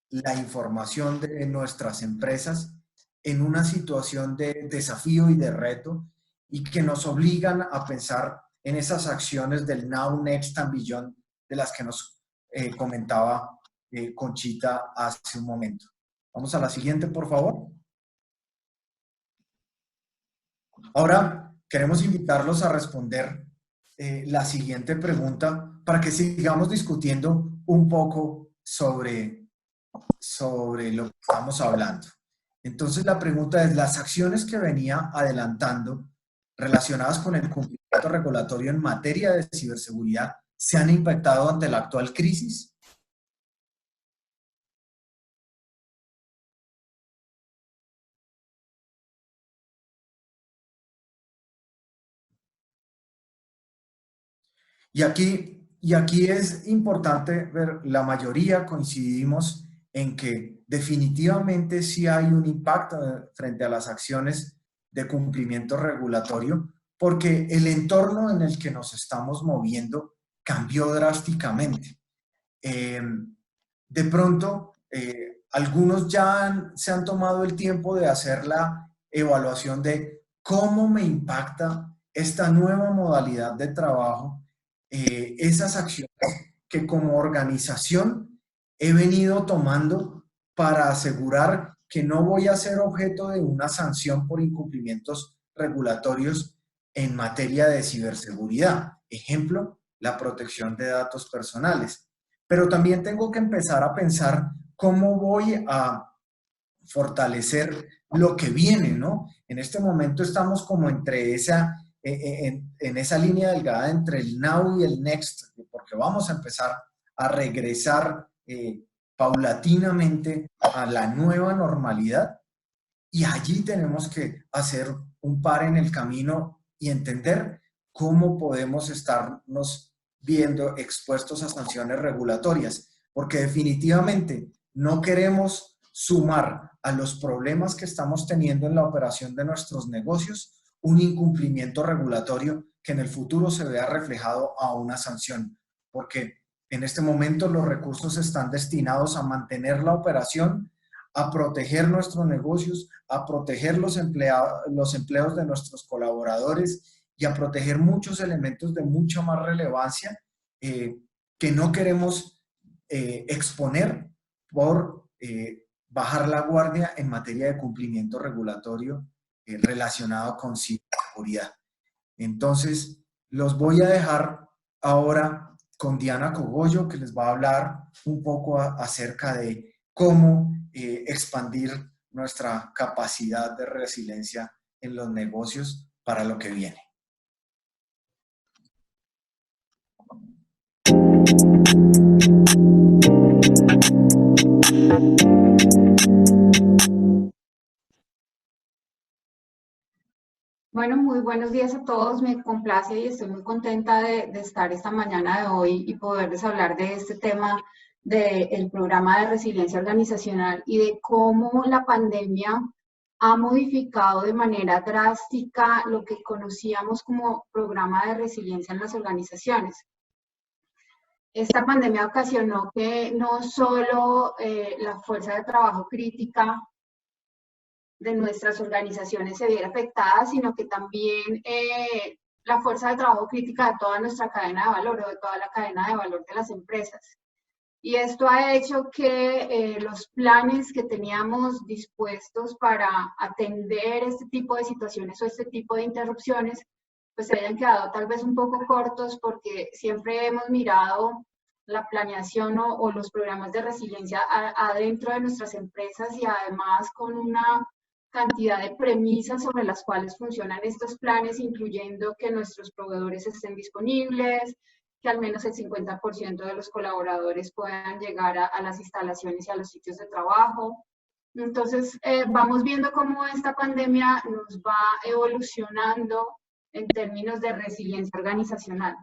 la información de nuestras empresas en una situación de desafío y de reto, y que nos obligan a pensar en esas acciones del Now, Next and Beyond de las que nos comentaba Conchita hace un momento. Vamos a la siguiente, por favor. Ahora queremos invitarlos a responder la siguiente pregunta para que sigamos discutiendo un poco sobre lo que estamos hablando. Entonces la pregunta es: las acciones que venía adelantando relacionadas con el cumplimiento regulatorio en materia de ciberseguridad se han impactado ante la actual crisis? Y aquí es importante ver, la mayoría coincidimos en que definitivamente sí hay un impacto frente a las acciones de cumplimiento regulatorio, porque el entorno en el que nos estamos moviendo cambió drásticamente. De pronto, algunos ya se han tomado el tiempo de hacer la evaluación de cómo me impacta esta nueva modalidad de trabajo, esas acciones que como organización he venido tomando para asegurar que no voy a ser objeto de una sanción por incumplimientos regulatorios en materia de ciberseguridad. Ejemplo, la protección de datos personales. Pero también tengo que empezar a pensar cómo voy a fortalecer lo que viene, ¿no? En este momento estamos como entre en esa línea delgada entre el now y el next, porque vamos a empezar a regresar paulatinamente a la nueva normalidad, y allí tenemos que hacer un par en el camino y entender cómo podemos estarnos viendo expuestos a sanciones regulatorias, porque definitivamente no queremos sumar a los problemas que estamos teniendo en la operación de nuestros negocios un incumplimiento regulatorio que en el futuro se vea reflejado a una sanción, porque en este momento los recursos están destinados a mantener la operación, a proteger nuestros negocios, a proteger los empleos de nuestros colaboradores y a proteger muchos elementos de mucha más relevancia que no queremos exponer por bajar la guardia en materia de cumplimiento regulatorio relacionado con ciberseguridad. Entonces, los voy a dejar ahora con Diana Cogollo, que les va a hablar un poco acerca de cómo expandir nuestra capacidad de resiliencia en los negocios para lo que viene. Bueno, muy buenos días a todos. Me complace y estoy muy contenta de estar esta mañana de hoy y poderles hablar de este tema del programa de resiliencia organizacional y de cómo la pandemia ha modificado de manera drástica lo que conocíamos como programa de resiliencia en las organizaciones. Esta pandemia ocasionó que no solo la fuerza de trabajo crítica de nuestras organizaciones se viera afectada, sino que también la fuerza de trabajo crítica de toda nuestra cadena de valor o de toda la cadena de valor de las empresas. Y esto ha hecho que los planes que teníamos dispuestos para atender este tipo de situaciones o este tipo de interrupciones, pues se hayan quedado tal vez un poco cortos, porque siempre hemos mirado la planeación o los programas de resiliencia adentro de nuestras empresas, y además con una cantidad de premisas sobre las cuales funcionan estos planes, incluyendo que nuestros proveedores estén disponibles, que al menos el 50% de los colaboradores puedan llegar a las instalaciones y a los sitios de trabajo. Entonces, vamos viendo cómo esta pandemia nos va evolucionando en términos de resiliencia organizacional.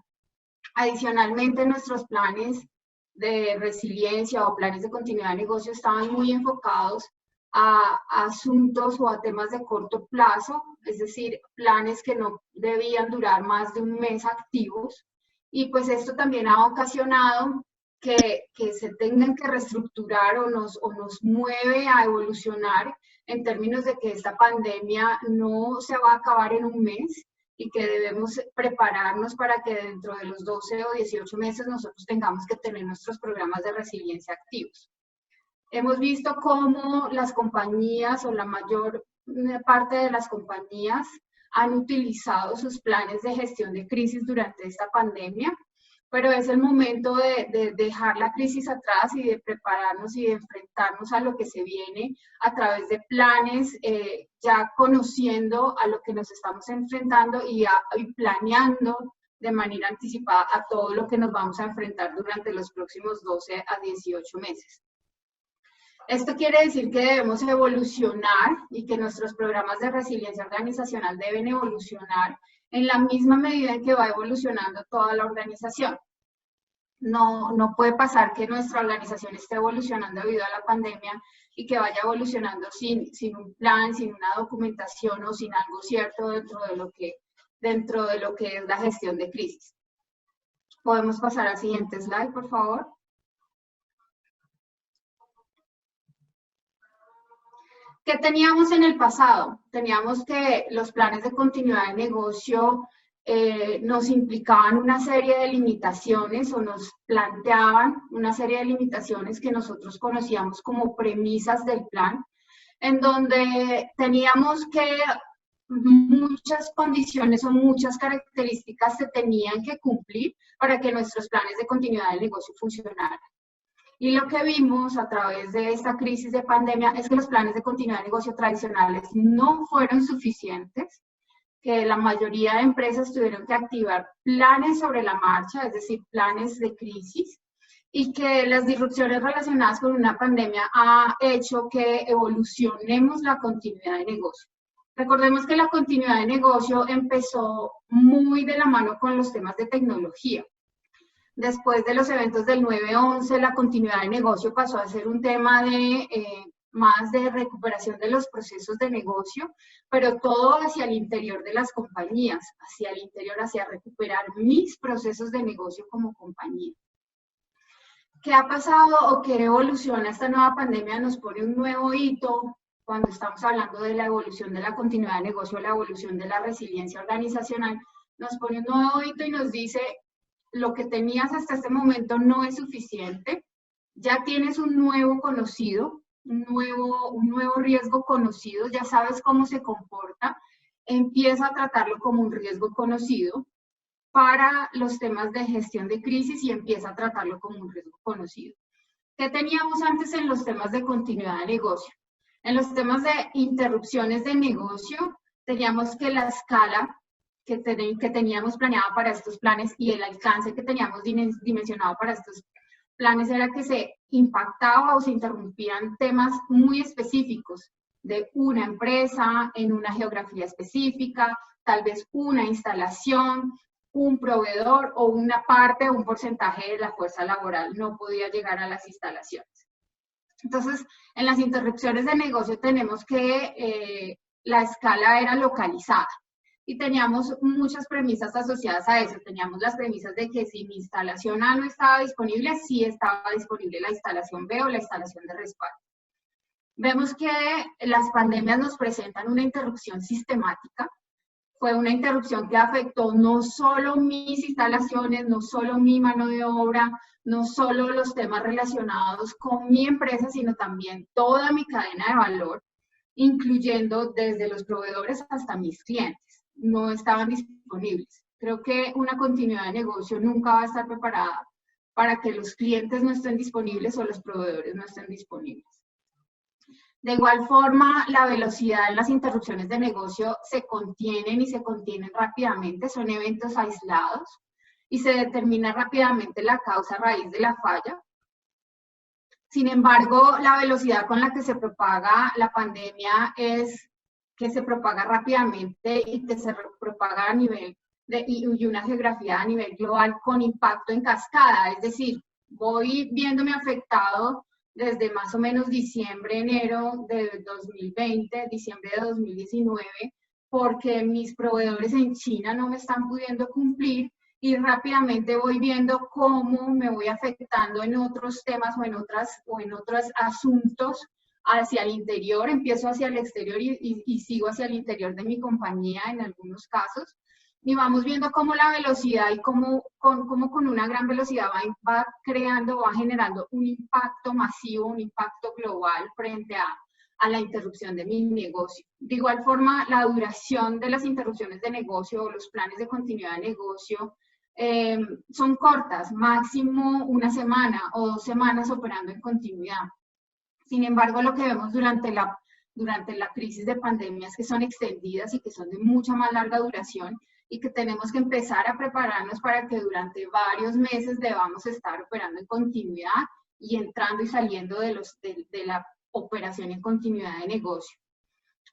Adicionalmente, nuestros planes de resiliencia o planes de continuidad de negocio estaban muy enfocados a asuntos o a temas de corto plazo, es decir, planes que no debían durar más de un mes activos, y pues esto también ha ocasionado que se tengan que reestructurar o nos mueve a evolucionar en términos de que esta pandemia no se va a acabar en un mes y que debemos prepararnos para que dentro de los 12 o 18 meses nosotros tengamos que tener nuestros programas de resiliencia activos. Hemos visto cómo las compañías o la mayor parte de las compañías han utilizado sus planes de gestión de crisis durante esta pandemia pero es el momento de dejar la crisis atrás y de prepararnos y de enfrentarnos a lo que se viene a través de planes, ya conociendo a lo que nos estamos enfrentando y planeando de manera anticipada a todo lo que nos vamos a enfrentar durante los próximos 12 a 18 meses. Esto quiere decir que debemos evolucionar y que nuestros programas de resiliencia organizacional deben evolucionar en la misma medida en que va evolucionando toda la organización. No puede pasar que nuestra organización esté evolucionando debido a la pandemia y que vaya evolucionando sin un plan, sin una documentación o sin algo cierto dentro de lo que es la gestión de crisis. Podemos pasar al siguiente slide, por favor. ¿Qué teníamos en el pasado? Teníamos que los planes de continuidad de negocio nos implicaban una serie de limitaciones o nos planteaban una serie de limitaciones que nosotros conocíamos como premisas del plan, en donde teníamos que muchas condiciones o muchas características se tenían que cumplir para que nuestros planes de continuidad de negocio funcionaran. Y lo que vimos a través de esta crisis de pandemia es que los planes de continuidad de negocio tradicionales no fueron suficientes, que la mayoría de empresas tuvieron que activar planes sobre la marcha, es decir, planes de crisis, y que las disrupciones relacionadas con una pandemia ha hecho que evolucionemos la continuidad de negocio. Recordemos que la continuidad de negocio empezó muy de la mano con los temas de tecnología. Después de los eventos del 9/11, la continuidad de negocio pasó a ser un tema más de recuperación de los procesos de negocio, pero todo hacia el interior de las compañías, hacia el interior, hacia recuperar mis procesos de negocio como compañía. ¿Qué ha pasado o qué evoluciona esta nueva pandemia? Nos pone un nuevo hito cuando estamos hablando de la evolución de la continuidad de negocio, la evolución de la resiliencia organizacional. Nos pone un nuevo hito y nos dice: lo que tenías hasta este momento no es suficiente, ya tienes un nuevo conocido, un nuevo riesgo conocido, ya sabes cómo se comporta, empieza a tratarlo como un riesgo conocido para los temas de gestión de crisis y empieza a tratarlo como un riesgo conocido. ¿Qué teníamos antes en los temas de continuidad de negocio? En los temas de interrupciones de negocio, teníamos que la escala que teníamos planeada para estos planes y el alcance que teníamos dimensionado para estos planes era que se impactaba o se interrumpían temas muy específicos de una empresa, en una geografía específica, tal vez una instalación, un proveedor o una parte o un porcentaje de la fuerza laboral no podía llegar a las instalaciones. Entonces, en las interrupciones de negocio tenemos que la escala era localizada. Y teníamos muchas premisas asociadas a eso. Teníamos las premisas de que si mi instalación A no estaba disponible, sí estaba disponible la instalación B o la instalación de respaldo. Vemos que las pandemias nos presentan una interrupción sistemática. Fue una interrupción que afectó no solo mis instalaciones, no solo mi mano de obra, no solo los temas relacionados con mi empresa, sino también toda mi cadena de valor, incluyendo desde los proveedores hasta mis clientes. No estaban disponibles. Creo que una continuidad de negocio nunca va a estar preparada para que los clientes no estén disponibles o los proveedores no estén disponibles. De igual forma, la velocidad en las interrupciones de negocio se contienen y se contienen rápidamente, son eventos aislados y se determina rápidamente la causa raíz de la falla. Sin embargo, la velocidad con la que se propaga la pandemia es que se propaga rápidamente y que se propaga a nivel y una geografía a nivel global con impacto en cascada. Es decir, voy viéndome afectado desde más o menos diciembre, enero de 2020, diciembre de 2019, porque mis proveedores en China no me están pudiendo cumplir y rápidamente voy viendo cómo me voy afectando en otros temas o en otros asuntos hacia el interior, empiezo hacia el exterior y sigo hacia el interior de mi compañía en algunos casos. Y vamos viendo cómo la velocidad y cómo con una gran velocidad va creando, va generando un impacto masivo, un impacto global frente a la interrupción de mi negocio. De igual forma, la duración de las interrupciones de negocio o los planes de continuidad de negocio son cortas, máximo una semana o 2 semanas operando en continuidad. Sin embargo, lo que vemos durante la crisis de pandemia es que son extendidas y que son de mucha más larga duración y que tenemos que empezar a prepararnos para que durante varios meses debamos estar operando en continuidad y entrando y saliendo de la operación en continuidad de negocio.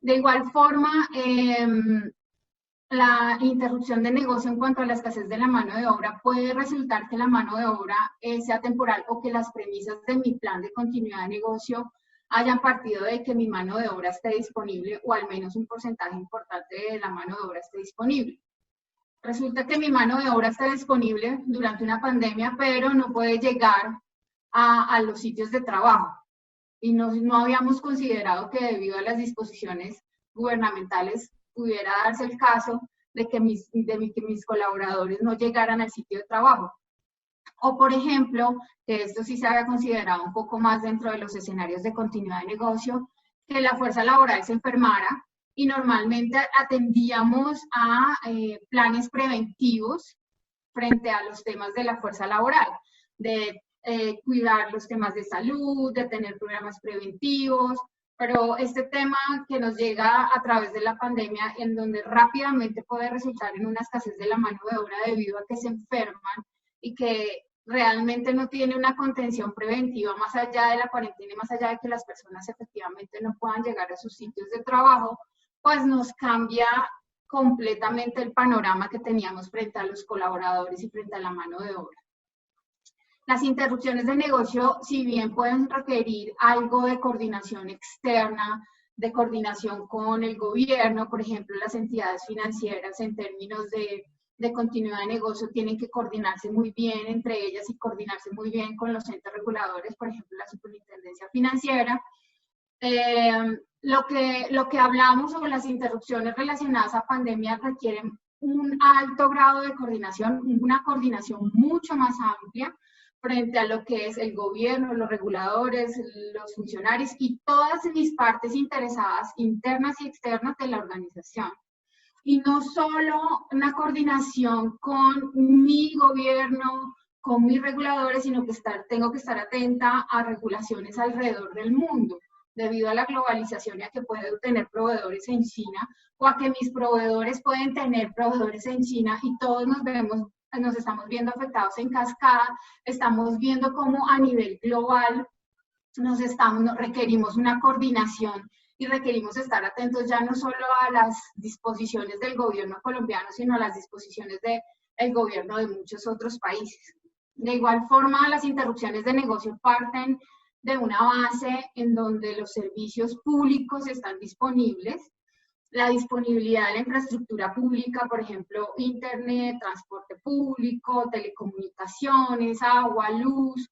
De igual forma, la interrupción de negocio en cuanto a la escasez de la mano de obra puede resultar que la mano de obra sea temporal o que las premisas de mi plan de continuidad de negocio hayan partido de que mi mano de obra esté disponible o al menos un porcentaje importante de la mano de obra esté disponible. Resulta que mi mano de obra está disponible durante una pandemia, pero no puede llegar a los sitios de trabajo. Y no habíamos considerado que debido a las disposiciones gubernamentales pudiera darse el caso de que mis colaboradores no llegaran al sitio de trabajo. O, por ejemplo, que esto sí se había considerado un poco más dentro de los escenarios de continuidad de negocio, que la fuerza laboral se enfermara y normalmente atendíamos a planes preventivos frente a los temas de la fuerza laboral, de cuidar los temas de salud, de tener programas preventivos, pero este tema que nos llega a través de la pandemia, en donde rápidamente puede resultar en una escasez de la mano de obra debido a que se enferman y que realmente no tiene una contención preventiva más allá de la cuarentena y más allá de que las personas efectivamente no puedan llegar a sus sitios de trabajo, pues nos cambia completamente el panorama que teníamos frente a los colaboradores y frente a la mano de obra. Las interrupciones de negocio, si bien pueden requerir algo de coordinación externa, de coordinación con el gobierno, por ejemplo, las entidades financieras en términos de continuidad de negocio tienen que coordinarse muy bien entre ellas y coordinarse muy bien con los entes reguladores, por ejemplo, la Superintendencia Financiera. Lo que hablamos sobre las interrupciones relacionadas a pandemia requieren un alto grado de coordinación, una coordinación mucho más amplia frente a lo que es el gobierno, los reguladores, los funcionarios y todas mis partes interesadas, internas y externas de la organización. Y no solo una coordinación con mi gobierno, con mis reguladores, sino que tengo que estar atenta a regulaciones alrededor del mundo, debido a la globalización y a que puedo tener proveedores en China, o a que mis proveedores pueden tener proveedores en China y todos nos estamos viendo afectados en cascada, estamos viendo cómo a nivel global requerimos una coordinación y requerimos estar atentos ya no solo a las disposiciones del gobierno colombiano, sino a las disposiciones del gobierno de muchos otros países. De igual forma, las interrupciones de negocio parten de una base en donde los servicios públicos están disponibles, la disponibilidad de la infraestructura pública, por ejemplo, internet, transporte público, telecomunicaciones, agua, luz,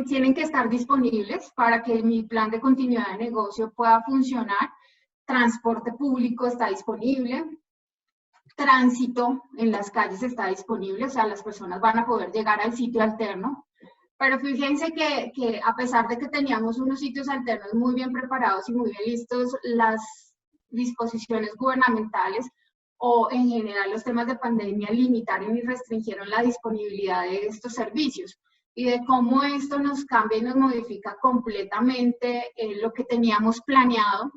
tienen que estar disponibles para que mi plan de continuidad de negocio pueda funcionar. Transporte público está disponible, tránsito en las calles está disponible, o sea, las personas van a poder llegar al sitio alterno. Pero fíjense que a pesar de que teníamos unos sitios alternos muy bien preparados y muy bien listos, las disposiciones gubernamentales o en general los temas de pandemia limitaron y restringieron la disponibilidad de estos servicios y de cómo esto nos cambia y nos modifica completamente lo que teníamos planeado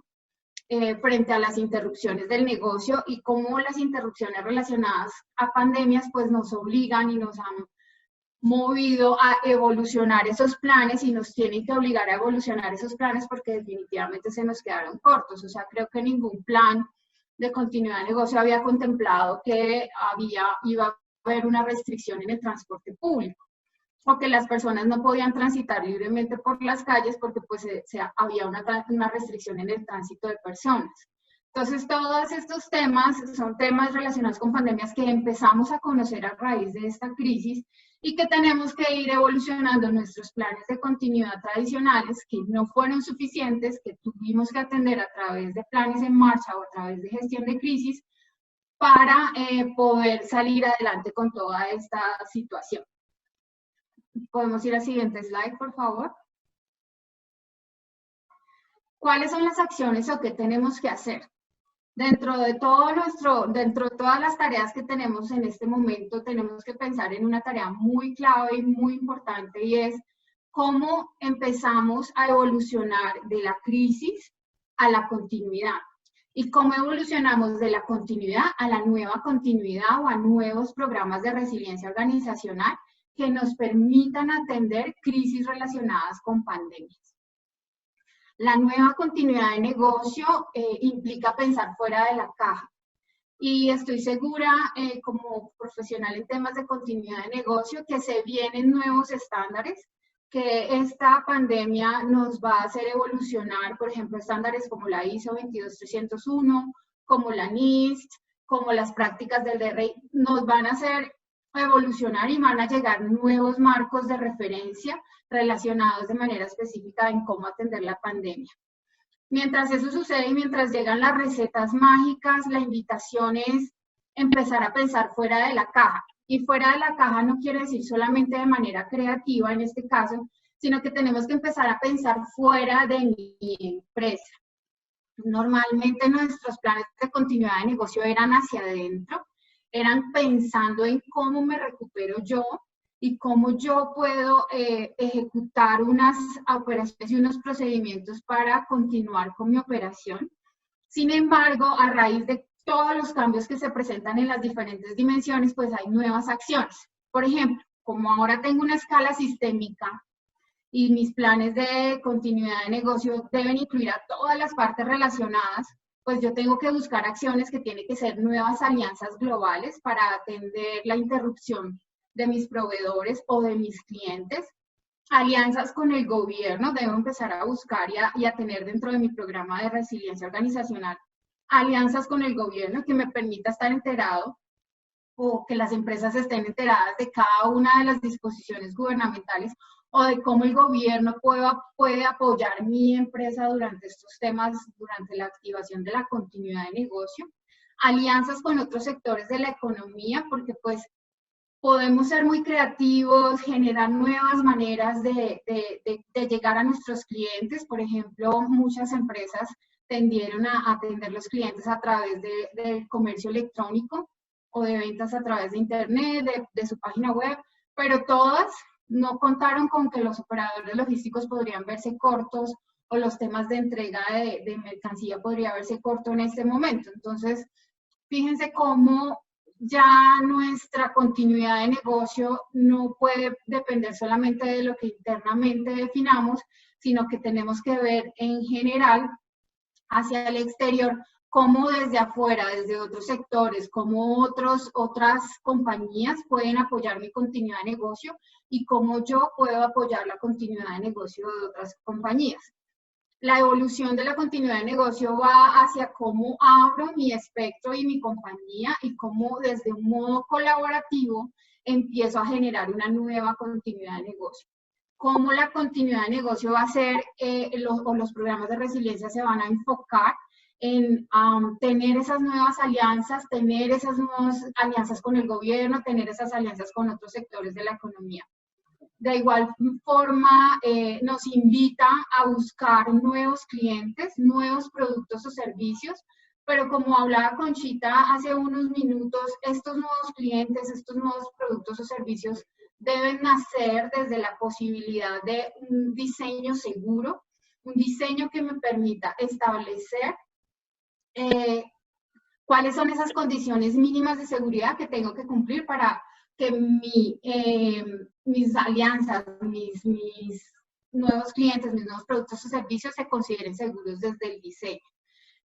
frente a las interrupciones del negocio y cómo las interrupciones relacionadas a pandemias pues nos obligan y nos han movido a evolucionar esos planes y nos tienen que obligar a evolucionar esos planes porque definitivamente se nos quedaron cortos. O sea, creo que ningún plan de continuidad de negocio había contemplado que iba a haber una restricción en el transporte público o que las personas no podían transitar libremente por las calles porque pues había una restricción en el tránsito de personas. Entonces, todos estos temas son temas relacionados con pandemias que empezamos a conocer a raíz de esta crisis y que tenemos que ir evolucionando nuestros planes de continuidad tradicionales que no fueron suficientes, que tuvimos que atender a través de planes en marcha o a través de gestión de crisis para poder salir adelante con toda esta situación. Podemos ir al siguiente slide, por favor. ¿Cuáles son las acciones o qué tenemos que hacer? Dentro de todas las tareas que tenemos en este momento, tenemos que pensar en una tarea muy clave y muy importante, y es cómo empezamos a evolucionar de la crisis a la continuidad. Y cómo evolucionamos de la continuidad a la nueva continuidad o a nuevos programas de resiliencia organizacional que nos permitan atender crisis relacionadas con pandemias. La nueva continuidad de negocio implica pensar fuera de la caja. Y estoy segura, como profesional en temas de continuidad de negocio, que se vienen nuevos estándares, que esta pandemia nos va a hacer evolucionar, por ejemplo, estándares como la ISO 22301, como la NIST, como las prácticas del DRI, nos van a hacer evolucionar y van a llegar nuevos marcos de referencia relacionados de manera específica en cómo atender la pandemia. Mientras eso sucede y mientras llegan las recetas mágicas, la invitación es empezar a pensar fuera de la caja. Y fuera de la caja no quiere decir solamente de manera creativa en este caso, sino que tenemos que empezar a pensar fuera de mi empresa. Normalmente nuestros planes de continuidad de negocio eran hacia adentro, eran pensando en cómo me recupero yo y cómo yo puedo ejecutar unas operaciones y unos procedimientos para continuar con mi operación. Sin embargo, a raíz de todos los cambios que se presentan en las diferentes dimensiones, pues hay nuevas acciones. Por ejemplo, como ahora tengo una escala sistémica y mis planes de continuidad de negocio deben incluir a todas las partes relacionadas, pues yo tengo que buscar acciones que tienen que ser nuevas alianzas globales para atender la interrupción de mis proveedores o de mis clientes. Alianzas con el gobierno, debo empezar a buscar y a tener dentro de mi programa de resiliencia organizacional alianzas con el gobierno que me permita estar enterado o que las empresas estén enteradas de cada una de las disposiciones gubernamentales o de cómo el gobierno puede apoyar mi empresa durante estos temas, durante la activación de la continuidad de negocio. Alianzas con otros sectores de la economía, porque pues podemos ser muy creativos, generar nuevas maneras de llegar a nuestros clientes. Por ejemplo, muchas empresas tendieron a atender los clientes a través del comercio electrónico o de ventas a través de internet, de su página web, pero todas no contaron con que los operadores logísticos podrían verse cortos o los temas de entrega de mercancía podría verse corto en este momento. Entonces, fíjense cómo ya nuestra continuidad de negocio no puede depender solamente de lo que internamente definamos, sino que tenemos que ver en general hacia el exterior cómo desde afuera, desde otros sectores, cómo otras compañías pueden apoyar mi continuidad de negocio y cómo yo puedo apoyar la continuidad de negocio de otras compañías. La evolución de la continuidad de negocio va hacia cómo abro mi espectro y mi compañía y cómo desde un modo colaborativo empiezo a generar una nueva continuidad de negocio. Cómo la continuidad de negocio va a ser, los programas de resiliencia se van a enfocar en tener esas nuevas alianzas, tener esas nuevas alianzas con el gobierno, tener esas alianzas con otros sectores de la economía. De igual forma, nos invita a buscar nuevos clientes, nuevos productos o servicios, pero como hablaba Conchita hace unos minutos, estos nuevos clientes, estos nuevos productos o servicios deben nacer desde la posibilidad de un diseño seguro, un diseño que me permita establecer cuáles son esas condiciones mínimas de seguridad que tengo que cumplir para que mis alianzas, mis nuevos clientes, mis nuevos productos o servicios se consideren seguros desde el diseño.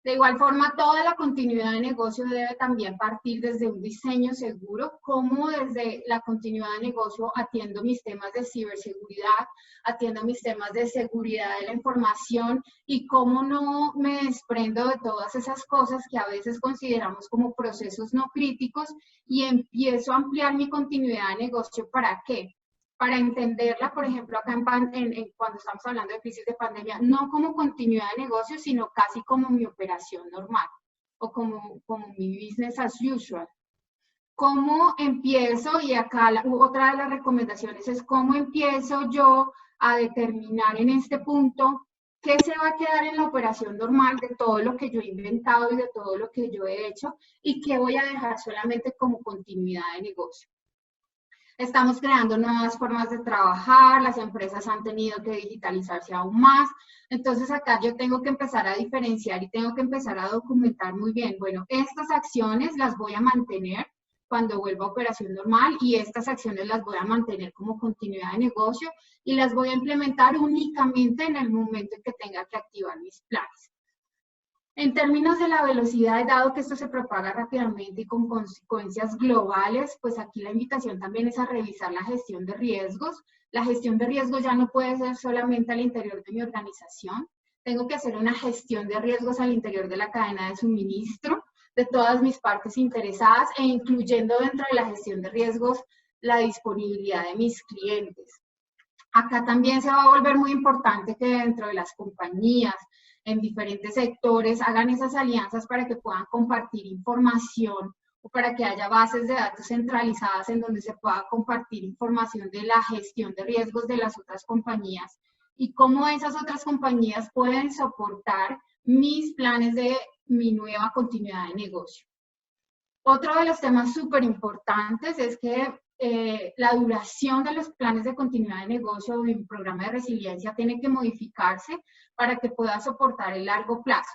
De igual forma, toda la continuidad de negocio debe también partir desde un diseño seguro, como desde la continuidad de negocio atiendo mis temas de ciberseguridad, atiendo mis temas de seguridad de la información y cómo no me desprendo de todas esas cosas que a veces consideramos como procesos no críticos y empiezo a ampliar mi continuidad de negocio. ¿Para qué? Para entenderla, por ejemplo, acá cuando estamos hablando de crisis de pandemia, no como continuidad de negocio, sino casi como mi operación normal o como mi business as usual. ¿Cómo empiezo? Y acá otra de las recomendaciones es cómo empiezo yo a determinar en este punto qué se va a quedar en la operación normal de todo lo que yo he inventado y de todo lo que yo he hecho, y qué voy a dejar solamente como continuidad de negocio. Estamos creando nuevas formas de trabajar, las empresas han tenido que digitalizarse aún más, entonces acá yo tengo que empezar a diferenciar y tengo que empezar a documentar muy bien, bueno, estas acciones las voy a mantener cuando vuelva a operación normal y estas acciones las voy a mantener como continuidad de negocio y las voy a implementar únicamente en el momento en que tenga que activar mis planes. En términos de la velocidad, dado que esto se propaga rápidamente y con consecuencias globales, pues aquí la invitación también es a revisar la gestión de riesgos. La gestión de riesgos ya no puede ser solamente al interior de mi organización. Tengo que hacer una gestión de riesgos al interior de la cadena de suministro, de todas mis partes interesadas e incluyendo dentro de la gestión de riesgos la disponibilidad de mis clientes. Acá también se va a volver muy importante que dentro de las compañías, en diferentes sectores, hagan esas alianzas para que puedan compartir información o para que haya bases de datos centralizadas en donde se pueda compartir información de la gestión de riesgos de las otras compañías y cómo esas otras compañías pueden soportar mis planes de mi nueva continuidad de negocio. Otro de los temas súper importantes es que la duración de los planes de continuidad de negocio o un programa de resiliencia tiene que modificarse para que pueda soportar el largo plazo.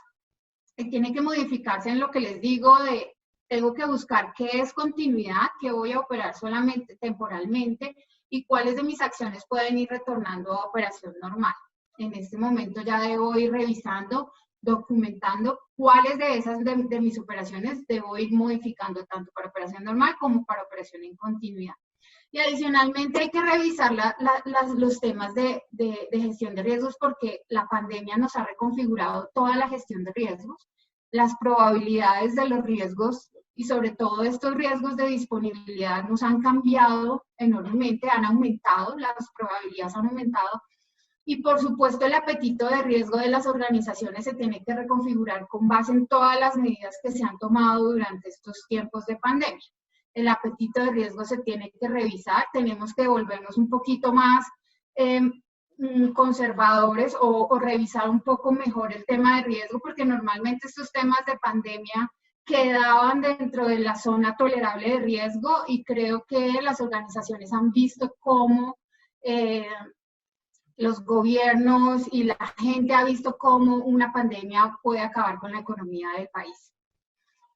Y tiene que modificarse en lo que les digo de, tengo que buscar qué es continuidad, qué voy a operar solamente temporalmente y cuáles de mis acciones pueden ir retornando a operación normal. En este momento ya debo ir revisando, documentando cuáles de esas de mis operaciones debo ir modificando tanto para operación normal como para operación en continuidad. Y adicionalmente hay que revisar los temas de gestión de riesgos porque la pandemia nos ha reconfigurado toda la gestión de riesgos, las probabilidades de los riesgos y sobre todo estos riesgos de disponibilidad nos han cambiado enormemente, han aumentado, las probabilidades han aumentado. Y por supuesto el apetito de riesgo de las organizaciones se tiene que reconfigurar con base en todas las medidas que se han tomado durante estos tiempos de pandemia. El apetito de riesgo se tiene que revisar, tenemos que volvernos un poquito más conservadores o revisar un poco mejor el tema de riesgo, porque normalmente estos temas de pandemia quedaban dentro de la zona tolerable de riesgo y creo que las organizaciones han visto cómo los gobiernos y la gente ha visto cómo una pandemia puede acabar con la economía del país.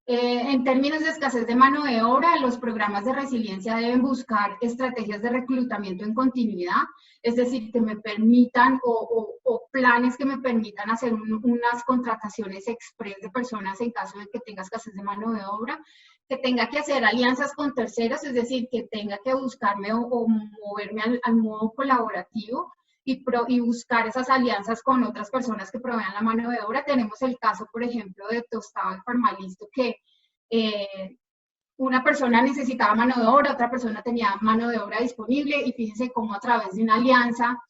En términos de escasez de mano de obra, los programas de resiliencia deben buscar estrategias de reclutamiento en continuidad, es decir, que me permitan o planes que me permitan hacer unas contrataciones express de personas en caso de que tenga escasez de mano de obra, que tenga que hacer alianzas con terceros, es decir, que tenga que buscarme o moverme al modo colaborativo, y buscar esas alianzas con otras personas que provean la mano de obra. Tenemos el caso, por ejemplo, de Tostado y Farmalisto, que una persona necesitaba mano de obra, otra persona tenía mano de obra disponible, y fíjense cómo a través de una alianza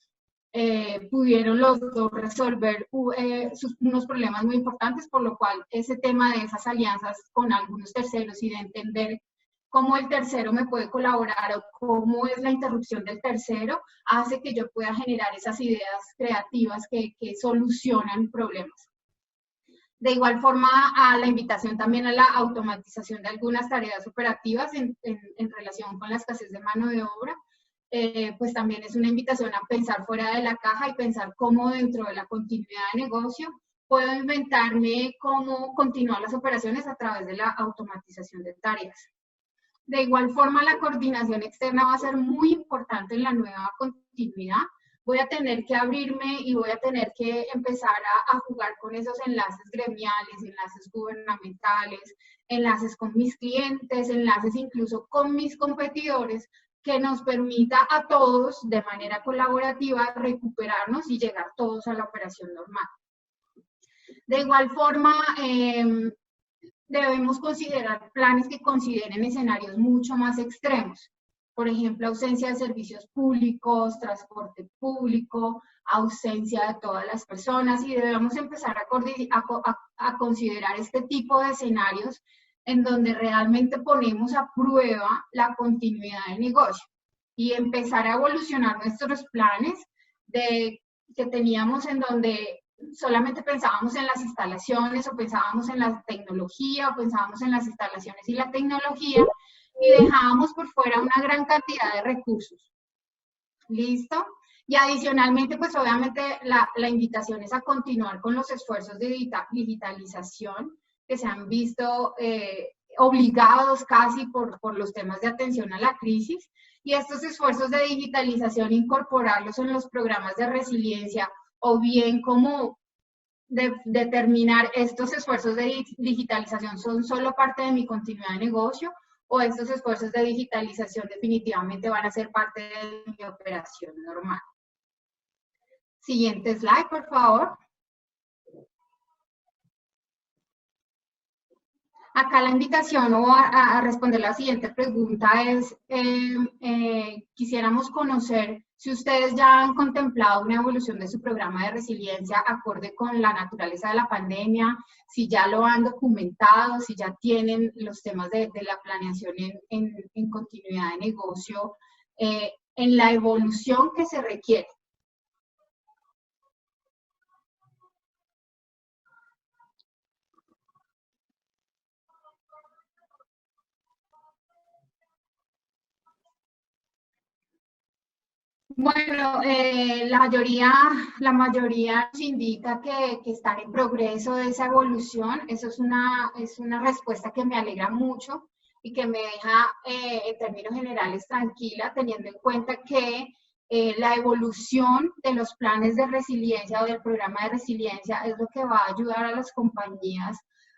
pudieron los dos resolver unos problemas muy importantes, por lo cual ese tema de esas alianzas con algunos terceros y de entender cómo el tercero me puede colaborar o cómo es la interrupción del tercero, hace que yo pueda generar esas ideas creativas que solucionan problemas. De igual forma, a la invitación también a la automatización de algunas tareas operativas en relación con la escasez de mano de obra, pues también es una invitación a pensar fuera de la caja y pensar cómo dentro de la continuidad de negocio puedo inventarme cómo continuar las operaciones a través de la automatización de tareas. De igual forma, la coordinación externa va a ser muy importante en la nueva continuidad. Voy a tener que abrirme y voy a tener que empezar a jugar con esos enlaces gremiales, enlaces gubernamentales, enlaces con mis clientes, enlaces incluso con mis competidores, que nos permita a todos, de manera colaborativa, recuperarnos y llegar todos a la operación normal. De igual forma, debemos considerar planes que consideren escenarios mucho más extremos. Por ejemplo, ausencia de servicios públicos, transporte público, ausencia de todas las personas, y debemos empezar a considerar este tipo de escenarios en donde realmente ponemos a prueba la continuidad del negocio y empezar a evolucionar nuestros planes que teníamos en donde solamente pensábamos en las instalaciones o pensábamos en la tecnología o pensábamos en las instalaciones y la tecnología y dejábamos por fuera una gran cantidad de recursos. ¿Listo? Y adicionalmente, pues obviamente la invitación es a continuar con los esfuerzos de digitalización que se han visto obligados casi por los temas de atención a la crisis, y estos esfuerzos de digitalización incorporarlos en los programas de resiliencia, o bien como determinar estos esfuerzos de digitalización son solo parte de mi continuidad de negocio, o estos esfuerzos de digitalización definitivamente van a ser parte de mi operación normal. Siguiente slide, por favor. Acá la invitación o a responder la siguiente pregunta es, quisiéramos conocer si ustedes ya han contemplado una evolución de su programa de resiliencia acorde con la naturaleza de la pandemia, si ya lo han documentado, si ya tienen los temas de la planeación en continuidad de negocio, en la evolución que se requiere. Bueno, la mayoría nos indica que están en progreso de esa evolución. Eso es una respuesta que me alegra mucho y que me deja en términos generales tranquila, teniendo en cuenta que la evolución de los planes de resiliencia o del programa de resiliencia es lo que va a ayudar a las compañías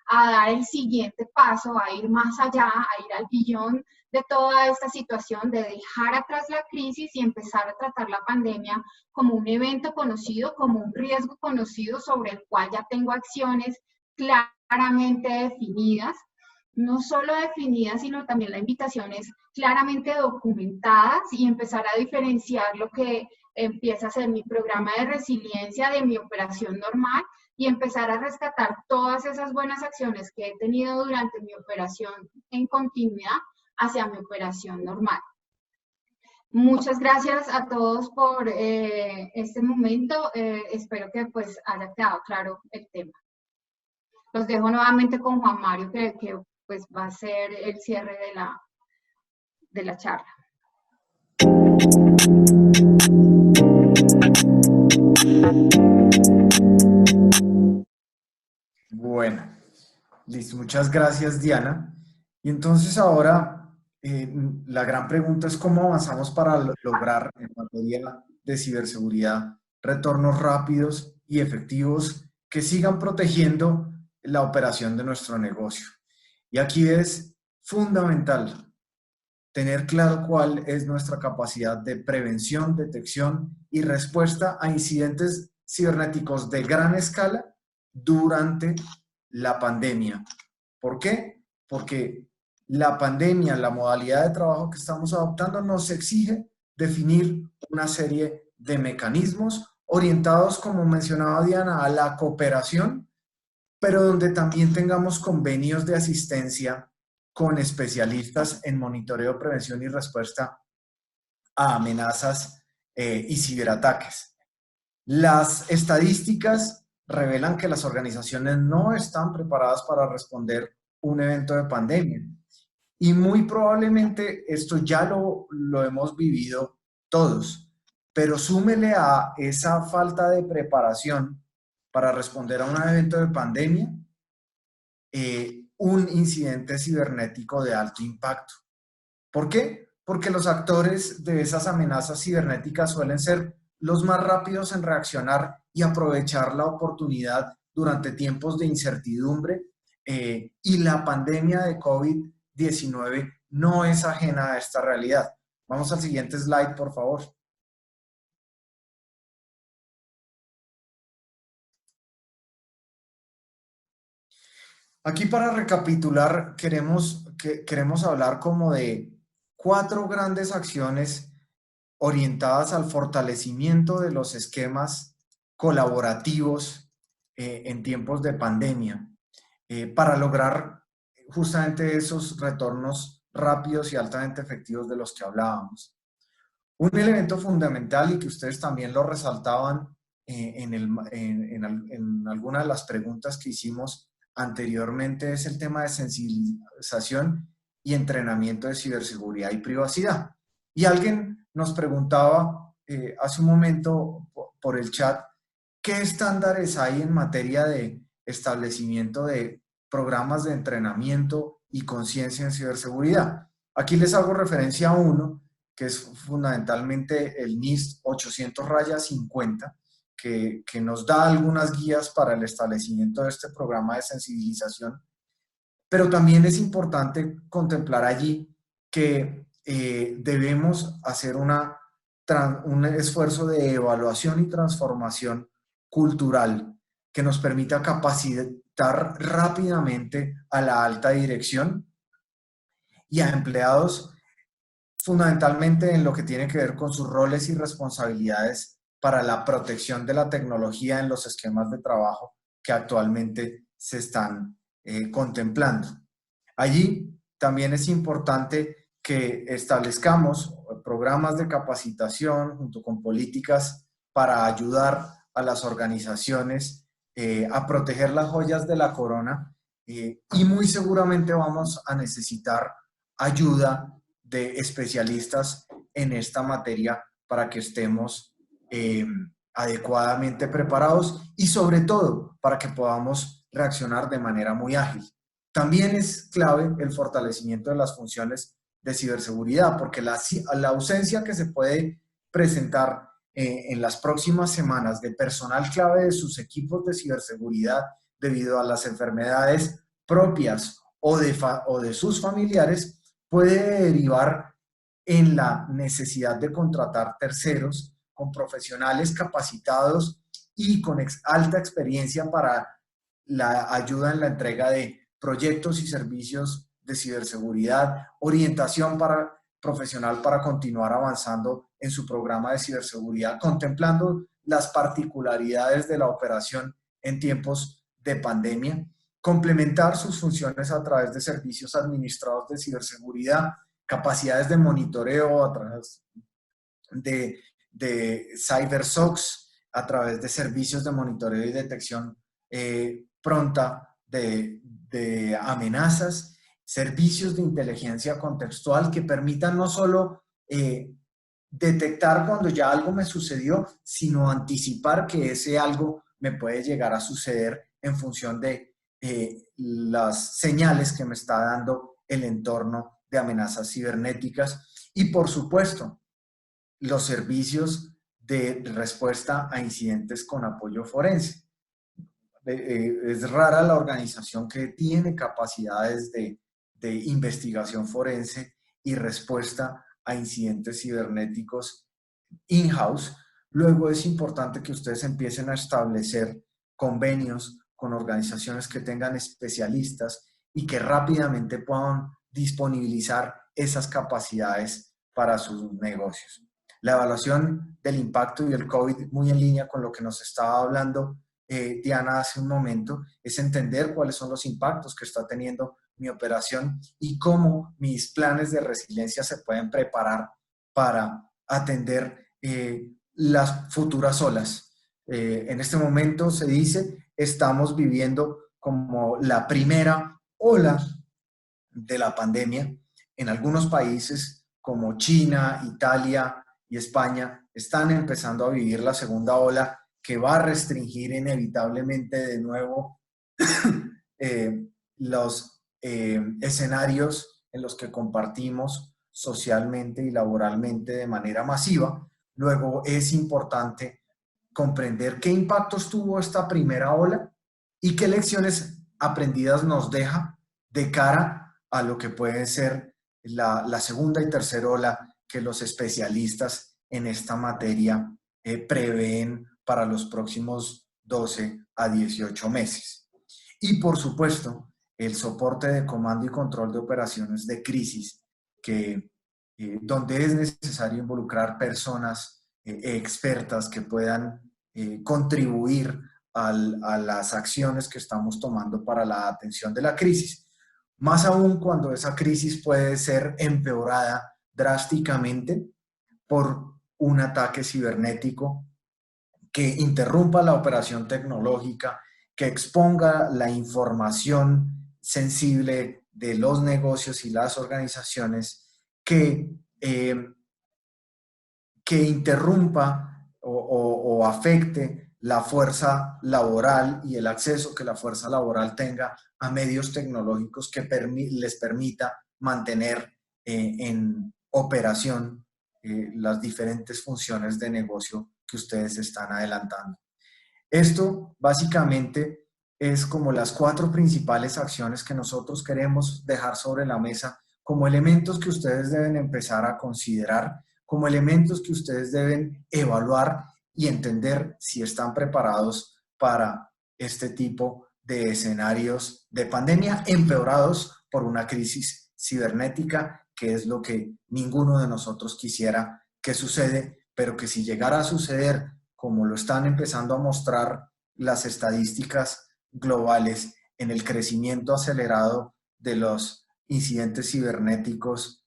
a dar el siguiente paso, a ir más allá, a ir al billón de toda esta situación, de dejar atrás la crisis y empezar a tratar la pandemia como un evento conocido, como un riesgo conocido sobre el cual ya tengo acciones claramente definidas. No solo definidas, sino también la invitación es claramente documentadas y empezar a diferenciar lo que empieza a ser mi programa de resiliencia de mi operación normal y empezar a rescatar todas esas buenas acciones que he tenido durante mi operación en continuidad hacia mi operación normal. Muchas gracias a todos por este momento. Espero que pues haya quedado claro el tema. Los dejo nuevamente con Juan Mario, que pues va a ser el cierre de la charla. Bueno, listo. Muchas gracias, Diana. Y entonces ahora la gran pregunta es cómo avanzamos para lograr en materia de ciberseguridad retornos rápidos y efectivos que sigan protegiendo la operación de nuestro negocio. Y aquí es fundamental tener claro cuál es nuestra capacidad de prevención, detección y respuesta a incidentes cibernéticos de gran escala durante la pandemia. ¿Por qué? Porque la pandemia, la modalidad de trabajo que estamos adoptando nos exige definir una serie de mecanismos orientados, como mencionaba Diana, a la cooperación, pero donde también tengamos convenios de asistencia con especialistas en monitoreo, prevención y respuesta a amenazas y ciberataques. Las estadísticas revelan que las organizaciones no están preparadas para responder un evento de pandemia. Y muy probablemente esto ya lo hemos vivido todos, pero súmele a esa falta de preparación para responder a un evento de pandemia, un incidente cibernético de alto impacto. ¿Por qué? Porque los actores de esas amenazas cibernéticas suelen ser los más rápidos en reaccionar y aprovechar la oportunidad durante tiempos de incertidumbre, y la pandemia de COVID-19 no es ajena a esta realidad. Vamos al siguiente slide, por favor. Aquí, para recapitular, queremos hablar como de 4 grandes acciones orientadas al fortalecimiento de los esquemas colaborativos en tiempos de pandemia, para lograr justamente esos retornos rápidos y altamente efectivos de los que hablábamos. Un elemento fundamental, y que ustedes también lo resaltaban, en alguna de las preguntas que hicimos anteriormente es el tema de sensibilización y entrenamiento de ciberseguridad y privacidad. Y alguien nos preguntaba hace un momento por el chat, ¿qué estándares hay en materia de establecimiento de programas de entrenamiento y conciencia en ciberseguridad? Aquí les hago referencia a uno, que es fundamentalmente el NIST 800-50, que nos da algunas guías para el establecimiento de este programa de sensibilización, pero también es importante contemplar allí que debemos hacer un esfuerzo de evaluación y transformación cultural que nos permita capacitar rápidamente a la alta dirección y a empleados, fundamentalmente en lo que tiene que ver con sus roles y responsabilidades para la protección de la tecnología en los esquemas de trabajo que actualmente se están contemplando. Allí también es importante que establezcamos programas de capacitación junto con políticas para ayudar a las organizaciones a proteger las joyas de la corona y muy seguramente vamos a necesitar ayuda de especialistas en esta materia para que estemos adecuadamente preparados y sobre todo para que podamos reaccionar de manera muy ágil. También es clave el fortalecimiento de las funciones de ciberseguridad, porque la ausencia que se puede presentar en las próximas semanas de personal clave de sus equipos de ciberseguridad debido a las enfermedades propias o de sus familiares puede derivar en la necesidad de contratar terceros con profesionales capacitados y con alta experiencia para la ayuda en la entrega de proyectos y servicios de ciberseguridad, orientación profesional para continuar avanzando en su programa de ciberseguridad, contemplando las particularidades de la operación en tiempos de pandemia, complementar sus funciones a través de servicios administrados de ciberseguridad, capacidades de monitoreo a través de CyberSOCs, a través de servicios de monitoreo y detección pronta de amenazas, servicios de inteligencia contextual que permitan no solo detectar cuando ya algo me sucedió, sino anticipar que ese algo me puede llegar a suceder en función de las señales que me está dando el entorno de amenazas cibernéticas y, por supuesto, los servicios de respuesta a incidentes con apoyo forense. Es rara la organización que tiene capacidades de investigación forense y respuesta a incidentes cibernéticos in-house. Luego es importante que ustedes empiecen a establecer convenios con organizaciones que tengan especialistas y que rápidamente puedan disponibilizar esas capacidades para sus negocios. La evaluación del impacto y el COVID, muy en línea con lo que nos estaba hablando Diana hace un momento, es entender cuáles son los impactos que está teniendo mi operación y cómo mis planes de resiliencia se pueden preparar para atender las futuras olas. En este momento se dice, estamos viviendo como la primera ola de la pandemia. En algunos países como China, Italia y España están empezando a vivir la segunda ola que va a restringir inevitablemente de nuevo los escenarios en los que compartimos socialmente y laboralmente de manera masiva. Luego es importante comprender qué impactos tuvo esta primera ola y qué lecciones aprendidas nos deja de cara a lo que puede ser la segunda y tercera ola que los especialistas en esta materia prevén para los próximos 12 a 18 meses. Y por supuesto, el soporte de comando y control de operaciones de crisis, donde es necesario involucrar personas expertas que puedan contribuir a las acciones que estamos tomando para la atención de la crisis. Más aún cuando esa crisis puede ser empeorada drásticamente por un ataque cibernético que interrumpa la operación tecnológica, que exponga la información sensible de los negocios y las organizaciones, que interrumpa o afecte la fuerza laboral y el acceso que la fuerza laboral tenga a medios tecnológicos que les permita mantener en operación las diferentes funciones de negocio que ustedes están adelantando. Esto básicamente es como las 4 principales acciones que nosotros queremos dejar sobre la mesa como elementos que ustedes deben empezar a considerar, como elementos que ustedes deben evaluar y entender si están preparados para este tipo de escenarios de pandemia empeorados por una crisis cibernética, que es lo que ninguno de nosotros quisiera que sucede, pero que si llegara a suceder, como lo están empezando a mostrar las estadísticas globales en el crecimiento acelerado de los incidentes cibernéticos,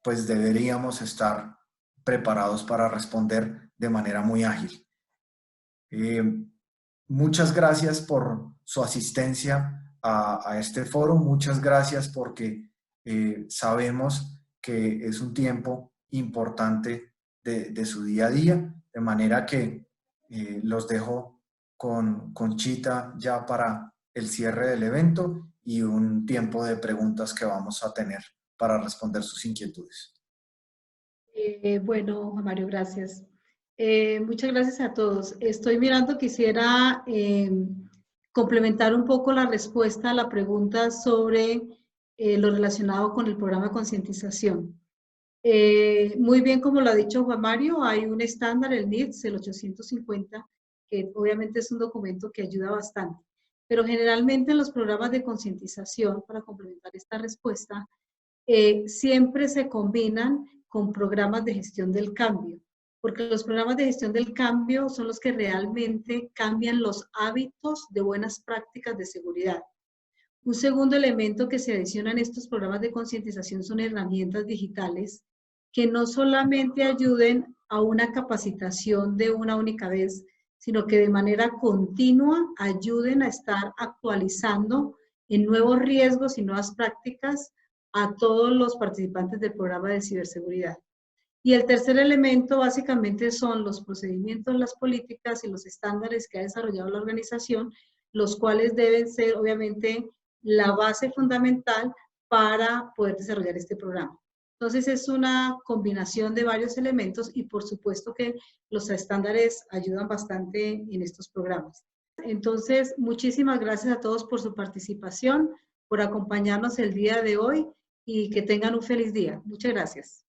pues deberíamos estar preparados para responder de manera muy ágil. Muchas gracias por su asistencia a este foro, muchas gracias porque sabemos que es un tiempo importante de su día a día, de manera que los dejo con Chita ya para el cierre del evento y un tiempo de preguntas que vamos a tener para responder sus inquietudes. Bueno, Juan Mario, gracias. Muchas gracias a todos. Estoy mirando, quisiera complementar un poco la respuesta a la pregunta sobre lo relacionado con el programa de concientización. Muy bien, como lo ha dicho Juan Mario, hay un estándar, el NITS, el 850, que obviamente es un documento que ayuda bastante. Pero generalmente en los programas de concientización, para complementar esta respuesta, siempre se combinan con programas de gestión del cambio, porque los programas de gestión del cambio son los que realmente cambian los hábitos de buenas prácticas de seguridad. Un segundo elemento que se adiciona en estos programas de concientización son herramientas digitales que no solamente ayuden a una capacitación de una única vez, sino que de manera continua ayuden a estar actualizando en nuevos riesgos y nuevas prácticas a todos los participantes del programa de ciberseguridad. Y el tercer elemento básicamente son los procedimientos, las políticas y los estándares que ha desarrollado la organización, los cuales deben ser obviamente la base fundamental para poder desarrollar este programa. Entonces es una combinación de varios elementos y por supuesto que los estándares ayudan bastante en estos programas. Entonces, muchísimas gracias a todos por su participación, por acompañarnos el día de hoy y que tengan un feliz día. Muchas gracias.